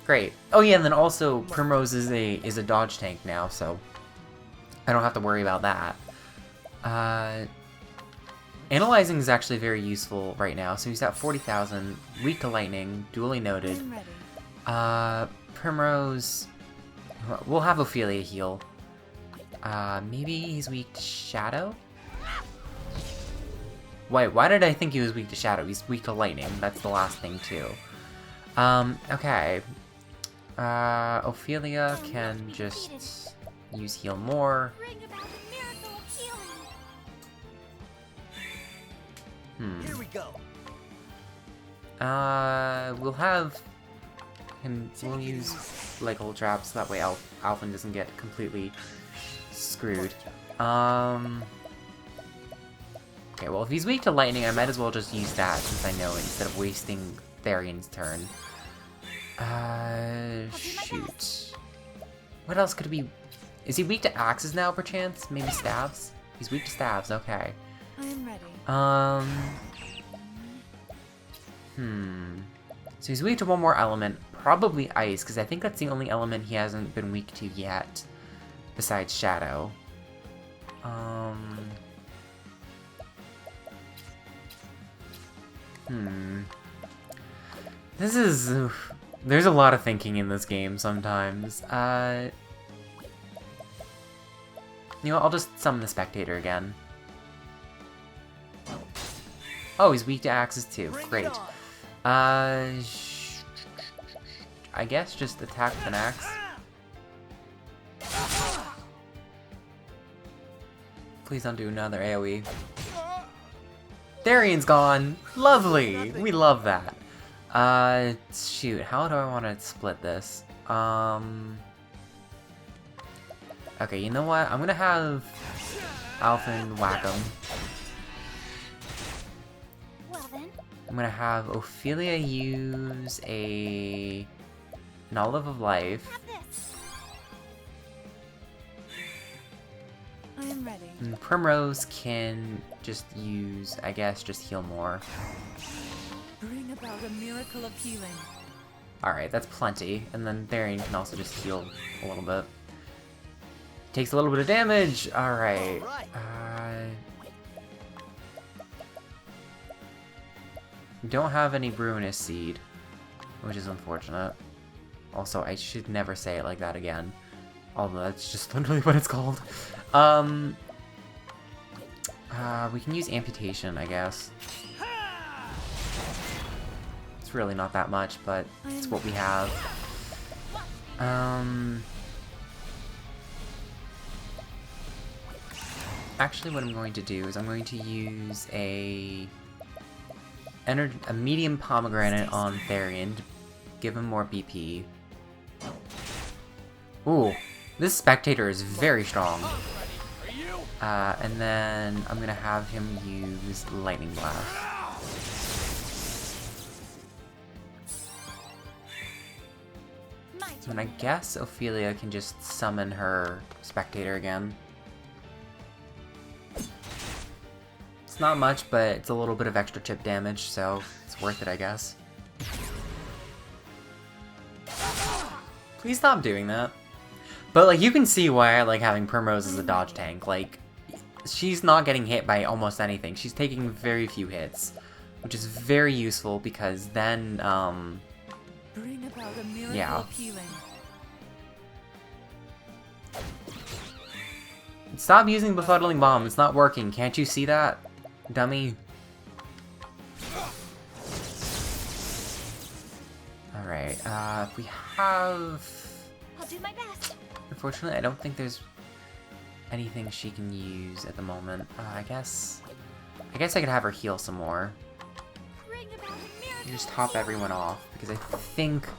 Great. Oh yeah, and then also Primrose is a dodge tank now, so I don't have to worry about that. Analyzing is actually very useful right now, so he's at 40,000, weak to lightning, duly noted. Primrose, we'll have Ophelia heal. Maybe he's weak to Shadow? Wait, why did I think he was weak to Shadow? He's weak to lightning, that's the last thing too. Okay. Ophelia can just use heal more. Here we go. We'll have him. We'll use like old traps so that way Alfyn doesn't get completely screwed. Okay, well if he's weak to lightning, I might as well just use that since I know it instead of wasting Therian's turn. Shoot. What else could it be? Is he weak to axes now, perchance? Maybe staves? He's weak to staves, okay. I am ready. So he's weak to one more element, probably ice, because I think that's the only element he hasn't been weak to yet, besides shadow. This is... There's a lot of thinking in this game sometimes. You know what, I'll just summon the Spectator again. Oh, he's weak to axes too. Great. I guess just attack with an axe. Please don't do another AoE. Darian's gone! Lovely! We love that. Shoot, how do I want to split this? Okay, you know what? I'm gonna have Alfyn whack him. Well then. I'm gonna have Ophelia use an Olive of Life. Have this. I am ready. And Primrose can just use, I guess, just heal more. Bring about a miracle of healing. Alright, that's plenty. And then Therian can also just heal a little bit. Takes a little bit of damage! Alright. Don't have any Ruinous Seed, which is unfortunate. Also, I should never say it like that again. Although that's just literally what it's called. We can use Amputation, I guess. It's really not that much, but it's what we have. Actually, what I'm going to do is I'm going to use a medium pomegranate on Therian to give him more BP. Ooh, this Spectator is very strong. And then I'm gonna have him use Lightning Blast. And I guess Ophelia can just summon her Spectator again. It's not much, but it's a little bit of extra chip damage, so it's worth it, I guess. Please stop doing that. But, like, you can see why I like having Primrose as a dodge tank. Like, she's not getting hit by almost anything. She's taking very few hits, which is very useful because then, Bring about a miracle yeah. of healing. Stop using Befuddling Bomb. It's not working. Can't you see that, dummy? Alright, if we have... I'll do my best. Unfortunately, I don't think there's anything she can use at the moment. I guess I could have her heal some more. Bring about a miracle. Just top everyone off, because I think...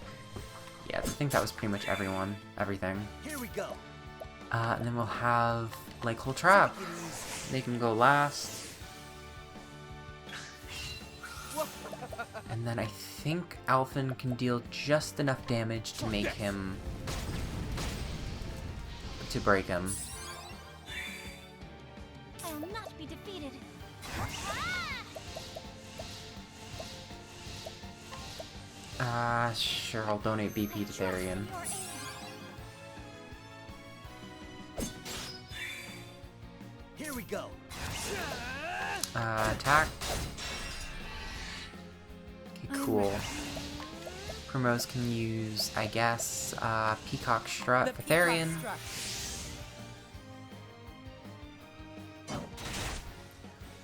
Yeah, I think that was pretty much everything. Here we go. And then we'll have Black Hole Trap. They can go last. And then I think Alfyn can deal just enough damage to make him... to break him. I will not be defeated. Sure, I'll donate BP to Therian. Your aid. Here we go. Attack. Okay, cool. Primrose can use, I guess, Peacock Strut for Therian.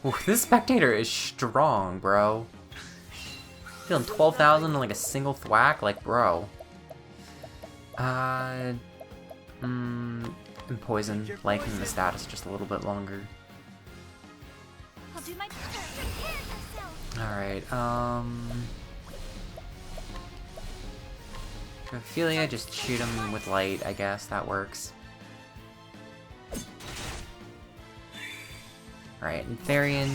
Ooh, this Spectator is strong, bro. Feeling 12,000 in like a single thwack, like, bro. And Poison, liking the status just a little bit longer. I'll do my best. Prepare yourself. Alright, Ophelia, just shoot him with light, I guess, that works. Alright, and Therian,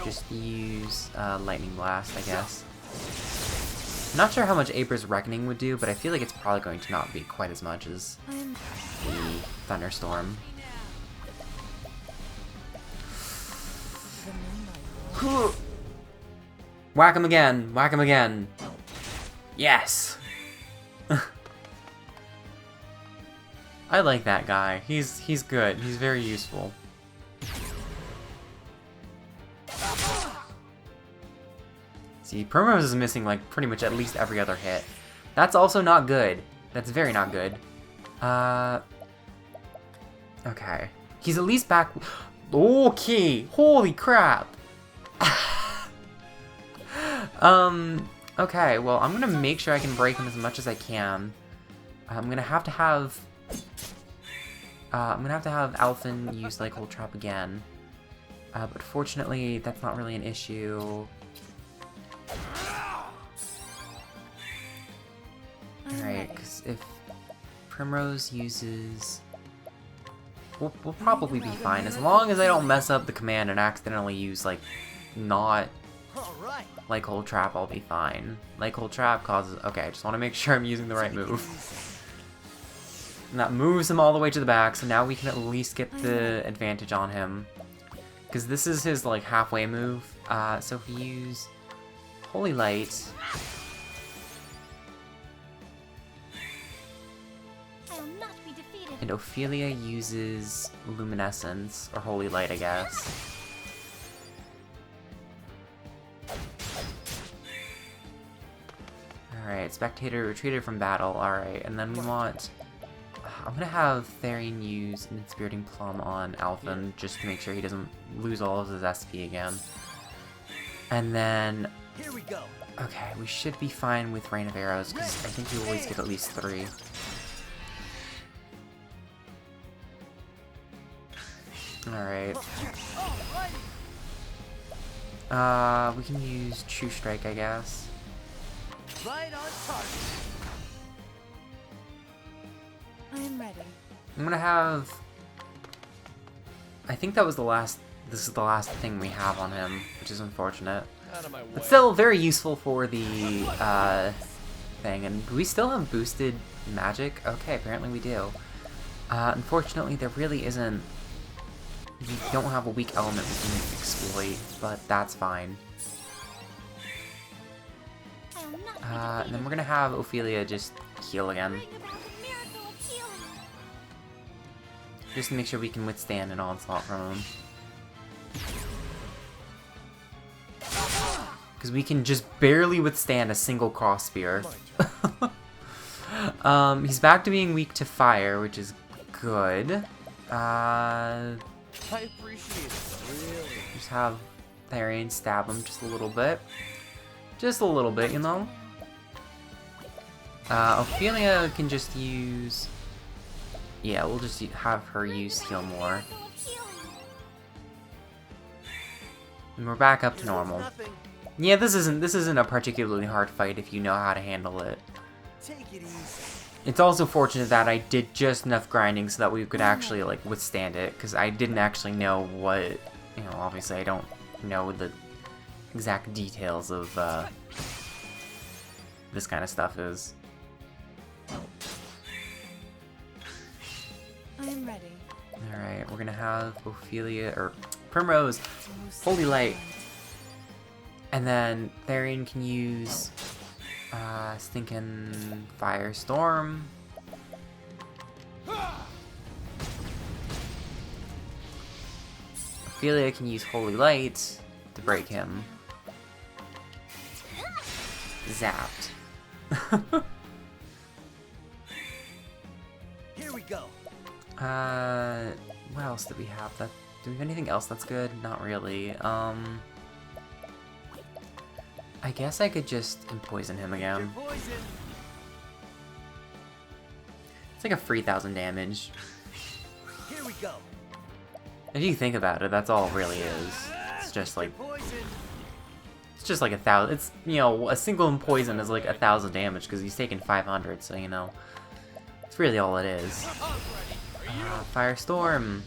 just use Lightning Blast, I guess. I'm not sure how much Aper's Reckoning would do, but I feel like it's probably going to not be quite as much as the Thunderstorm. Whack him again! Whack him again! Yes! I like that guy. He's good. He's very useful. See, Primrose is missing like pretty much at least every other hit. That's also not good. That's very not good. Okay. He's at least back. Okay. Holy crap. Okay, well, I'm gonna make sure I can break him as much as I can. I'm gonna have to have Alfyn use like Hold Trap again. But fortunately, that's not really an issue. Alright, because if Primrose uses... We'll probably be fine, as long as I don't mess up the command and accidentally use, like, not... Like Hold Trap, I'll be fine. Like Hold Trap causes... Okay, I just want to make sure I'm using the right move. And that moves him all the way to the back, so now we can at least get the advantage on him. Because this is his, like, halfway move. So if we use Holy Light... And Ophelia uses Luminescence, or Holy Light, I guess. Alright, Spectator retreated from battle, alright, and then we want... I'm gonna have Therian use an Inspiriting Plum on Alfyn, just to make sure he doesn't lose all of his SP again. And then... Here we go. Okay, we should be fine with Rain of Arrows, because I think we always get at least 3. Alright. We can use True Strike, I guess. Right on target. I am ready. I'm gonna have... I think that was the last... This is the last thing we have on him, which is unfortunate. But still very useful for the, thing. And do we still have boosted magic? Okay, apparently we do. Unfortunately, there really isn't... We don't have a weak element we can exploit, but that's fine. And then we're gonna have Ophelia just heal again. Just to make sure we can withstand an onslaught from him. Because we can just barely withstand a single cross spear. He's back to being weak to fire, which is good. I appreciate it, really. Just have Therian stab him just a little bit. Just a little bit, you know? Ophelia can just use... Yeah, we'll just have her use Heal More. And we're back up to normal. Yeah, this isn't a particularly hard fight if you know how to handle it. Take it easy. It's also fortunate that I did just enough grinding so that we could actually, like, withstand it, because I didn't actually know what, you know, obviously I don't know the exact details of, this kind of stuff is. I am ready. Alright, we're gonna have Ophelia, or Primrose, Holy Light, and then Therian can use stinking Firestorm. Ophelia can use Holy Light to break him. Zapped. Here we go. What else do we have? Do we have anything else that's good? Not really. I guess I could just empoison him again. Poison. It's like a 3,000 damage. Here we go. If you think about it, that's all it really is. It's just like... Poison. It's just like 1,000. It's, you know, a single poison is like 1,000 damage because he's taking 500, so, you know. It's really all it is. Firestorm.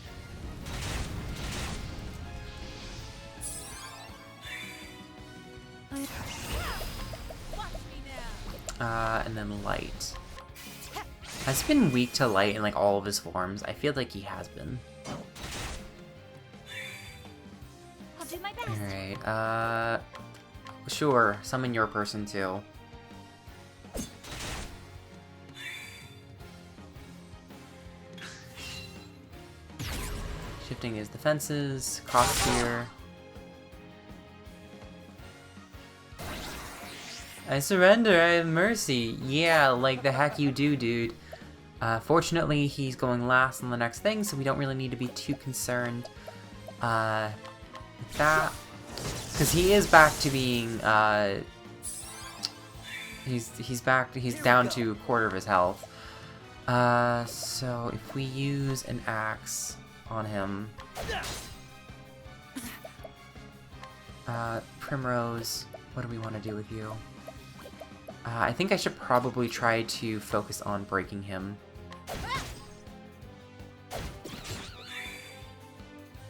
And then Light. Has he been weak to Light in like all of his forms? I feel like he has been. I'll do my best. Alright, sure, summon your person too. Shifting his defenses, cost here. I surrender, I have mercy. Yeah, like the heck you do, dude. Fortunately, he's going last on the next thing, so we don't really need to be too concerned with that. Because he is back to being, he's down to a quarter of his health. So if we use an axe on him, Primrose, what do we want to do with you? I think I should probably try to focus on breaking him.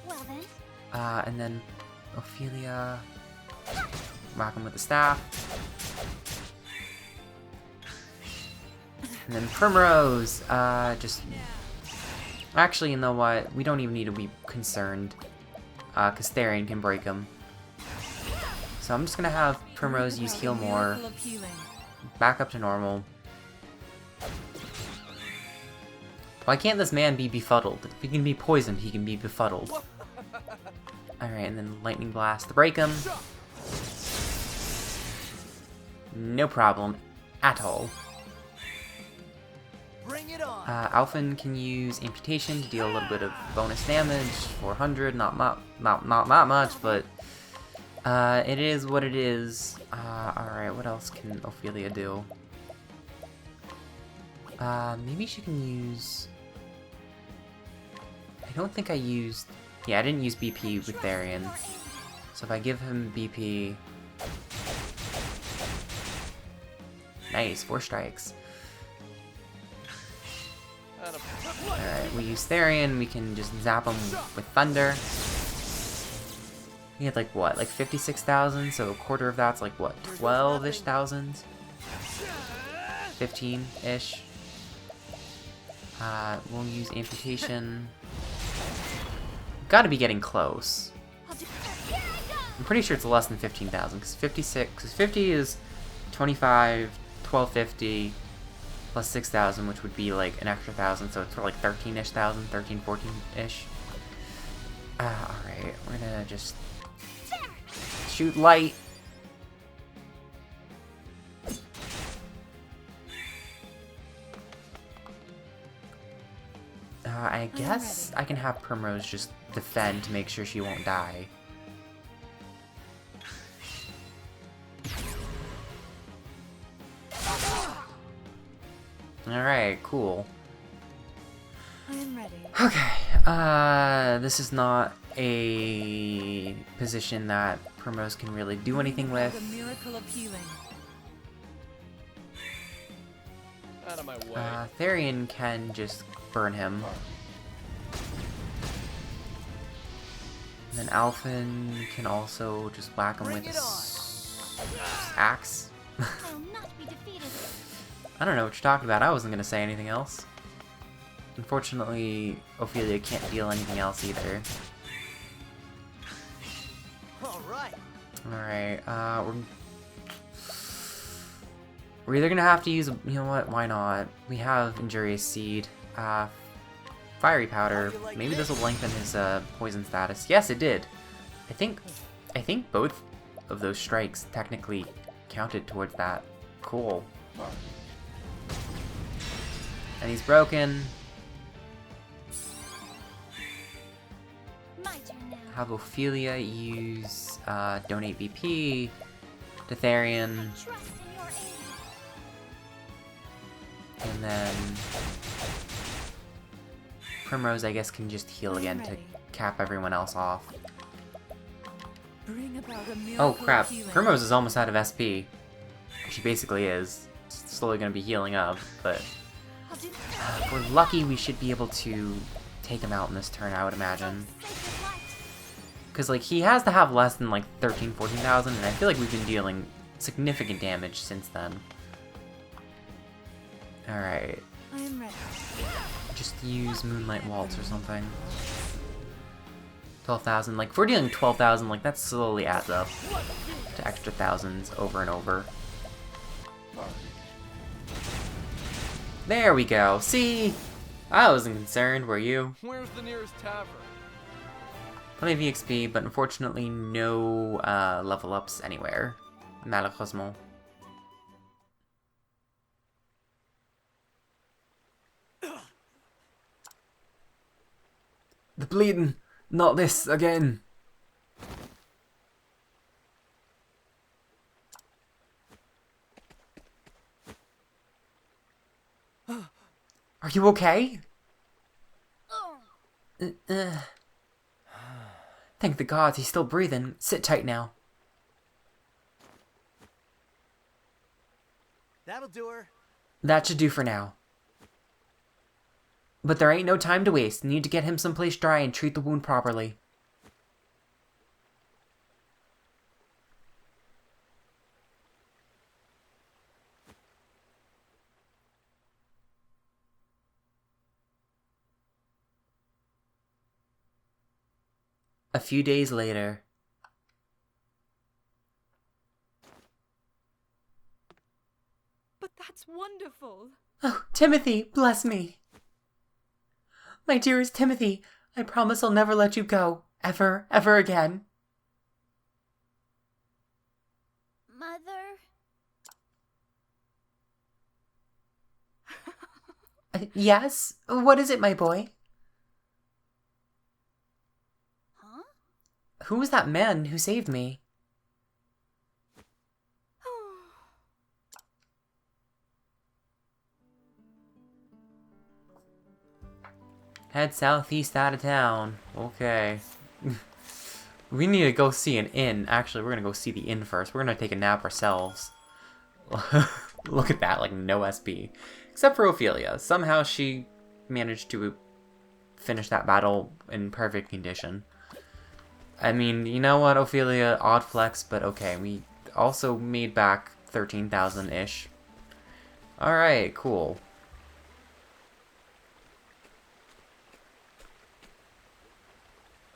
Well then. And then Ophelia, whack him with the staff. And then Primrose, just... Actually, you know what? We don't even need to be concerned, because Therian can break him. So I'm just gonna have Primrose use Heal More, back up to normal. Why can't this man be befuddled? If he can be poisoned, he can be befuddled. Alright, and then Lightning Blast to break him. No problem at all. Bring it on. Alfyn can use Amputation to deal a little bit of bonus damage. 400, not that much, but it is what it is. Alright, what else can Ophelia do? Maybe she can use... I don't think I used... Yeah, I didn't use BP with Therian. So if I give him BP... Nice, 4 strikes. Alright, we use Therian, we can just zap him with Thunder. We had like what, like 56,000, so a quarter of that's like what, 12-ish thousand? 15-ish. We'll use Amputation. Gotta be getting close. I'm pretty sure it's less than 15,000, because 50 is 25, 1250, plus 6,000, which would be like an extra 1,000, so it's like 13-ish thousand, 13, 14-ish. Alright, we're gonna just shoot light. I guess I can have Primrose just defend to make sure she won't die. Alright, cool. I am ready. Okay, this is not a position that Primrose can really do anything with. The miracle of healing. Out of my way. Therian can just burn him. And then Alfyn can also just whack him with his axe. I'll not be defeated. I don't know what you're talking about. I wasn't gonna say anything else. Unfortunately, Ophelia can't deal anything else either. Alright, we're either gonna have to use, you know what, why not? We have Injurious Seed, Fiery Powder. Maybe this will lengthen his poison status. Yes, it did. I think both of those strikes technically counted towards that. Cool. And he's broken. My turn now. Have Ophelia use donate BP to Therian, Trust in your aid. and then Primrose, I guess, can just heal again to cap everyone else off. Bring about a miracle Oh of crap, healing. Primrose is almost out of SP. She basically is. Slowly gonna be healing up, but I'll do if we're lucky, we should be able to take him out in this turn, I would imagine. sacred light. Because, like, he has to have less than, like, 13, 14,000, and I feel like we've been dealing significant damage since then. Alright, I am ready. just use Moonlight Waltz or something. 12,000. Like, if we're dealing 12,000, like, that slowly adds up to extra thousands over and over. There we go. See? I wasn't concerned, were you? Where's the nearest tavern? Plenty of EXP, but unfortunately no level ups anywhere. Malheureusement. The bleeding! Not this again! Are you okay? Thank the gods he's still breathing. Sit tight now. That'll do her. That should do for now. But there ain't no time to waste. Need to get him someplace dry and treat the wound properly. A few days later. But that's wonderful. Oh, Timothy, bless me. My dearest Timothy, I promise I'll never let you go. Ever, ever again. Mother? Yes? What is it, my boy? Huh? Who was that man who saved me? Head southeast out of town. Okay. We need to go see an inn. Actually, we're gonna go see the inn first. We're gonna take a nap ourselves. Look at that, like no SP. Except for Ophelia. Somehow she managed to finish that battle in perfect condition. I mean, you know what, Ophelia? Odd flex, but okay. We also made back 13,000-ish. Alright, cool.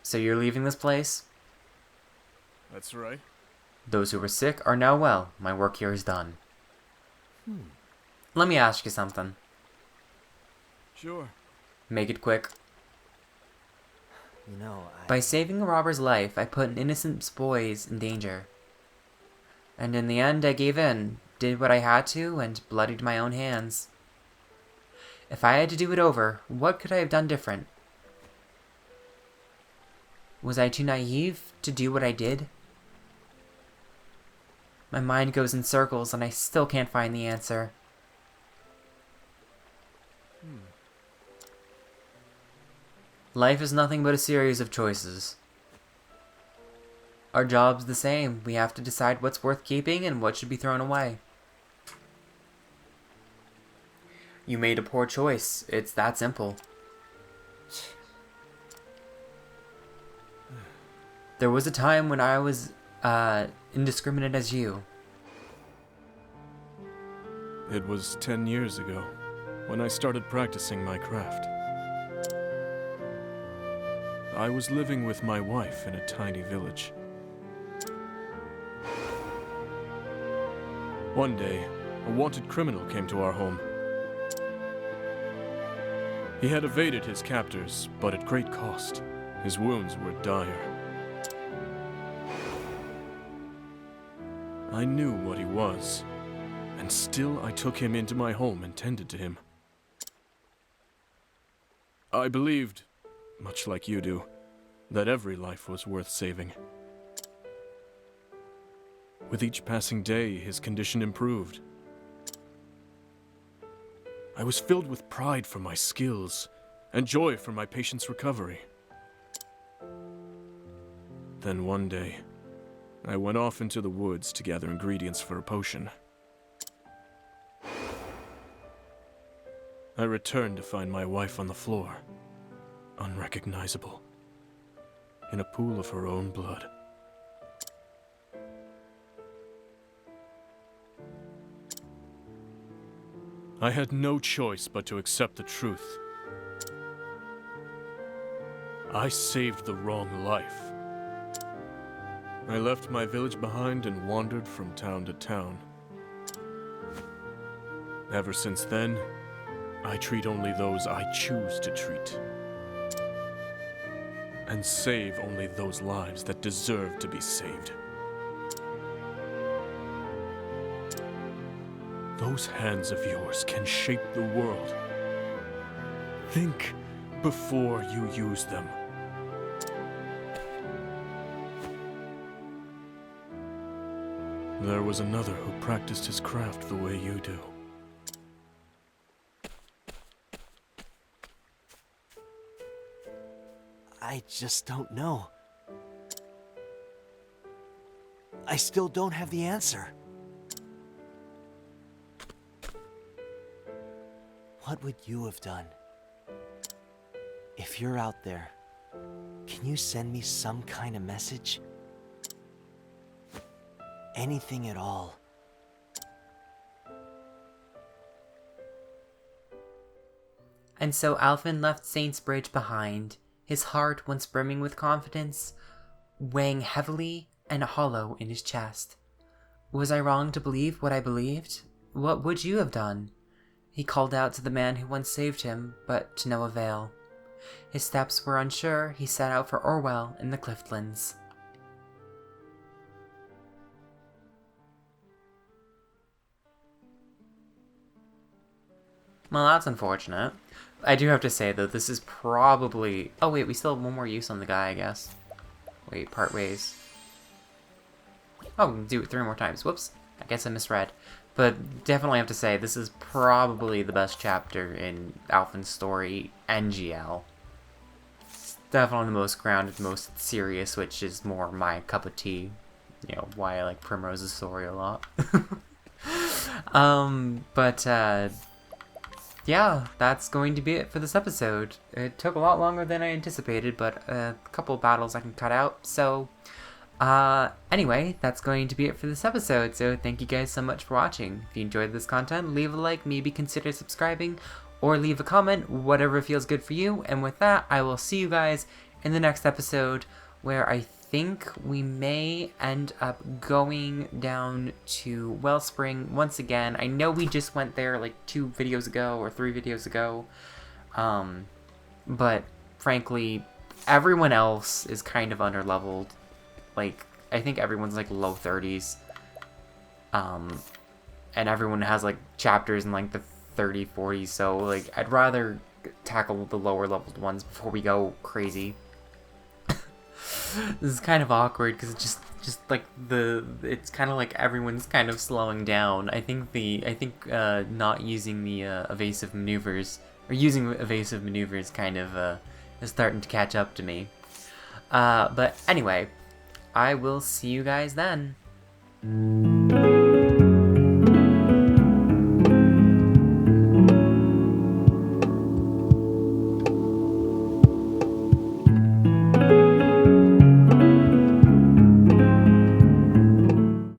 So you're leaving this place? That's right. Those who were sick are now well. My work here is done. Let me ask you something. Sure. Make it quick. You know, By saving a robber's life, I put an innocent boy's in danger. And in the end, I gave in, did what I had to, and bloodied my own hands. If I had to do it over, what could I have done different? Was I too naive to do what I did? My mind goes in circles and I still can't find the answer. Life is nothing but a series of choices. Our job's the same. We have to decide what's worth keeping and what should be thrown away. You made a poor choice. It's that simple. There was a time when I was indiscriminate as you. It was 10 years ago, when I started practicing my craft. I was living with my wife in a tiny village. One day, a wanted criminal came to our home. He had evaded his captors, but at great cost. His wounds were dire. I knew what he was, and still I took him into my home and tended to him. I believed, much like you do, that every life was worth saving. With each passing day, his condition improved. I was filled with pride for my skills, and joy for my patient's recovery. Then one day, I went off into the woods to gather ingredients for a potion. I returned to find my wife on the floor, unrecognizable, in a pool of her own blood. I had no choice but to accept the truth. I saved the wrong life. I left my village behind and wandered from town to town. Ever since then, I treat only those I choose to treat. And save only those lives that deserve to be saved. Those hands of yours can shape the world. Think before you use them. There was another who practiced his craft the way you do. I just don't know. I still don't have the answer. What would you have done? If you're out there, can you send me some kind of message? Anything at all. And so Alfyn left Saintsbridge behind, his heart once brimming with confidence, weighing heavily and hollow in his chest. Was I wrong to believe what I believed? What would you have done? He called out to the man who once saved him, but to no avail. His steps were unsure, he set out for Orwell in the Cliftlands. Well, that's unfortunate. I do have to say, though, this is probably... Oh, wait, we still have one more use on the guy, I guess. Wait, part ways. Oh, we can do it 3 more times. Whoops. I guess I misread. But definitely have to say, this is probably the best chapter in Alfyn's story, NGL. It's definitely the most grounded, most serious, which is more my cup of tea. You know, why I like Primrose's story a lot. Yeah, that's going to be it for this episode. It took a lot longer than I anticipated, but a couple of battles I can cut out, so... anyway, that's going to be it for this episode, so thank you guys so much for watching. If you enjoyed this content, leave a like, maybe consider subscribing, or leave a comment, whatever feels good for you, and with that, I will see you guys in the next episode, where I think we may end up going down to Wellspring once again. I know we just went there like 2 videos ago, or 3 videos ago, but frankly, everyone else is kind of underleveled. Like, I think everyone's like low 30s. And everyone has like chapters in like the 30, 40s, so like I'd rather tackle the lower leveled ones before we go crazy. This is kind of awkward because it's just like it's kind of like everyone's kind of slowing down. I think not using the evasive maneuvers, or using evasive maneuvers kind of is starting to catch up to me. But anyway, I will see you guys then.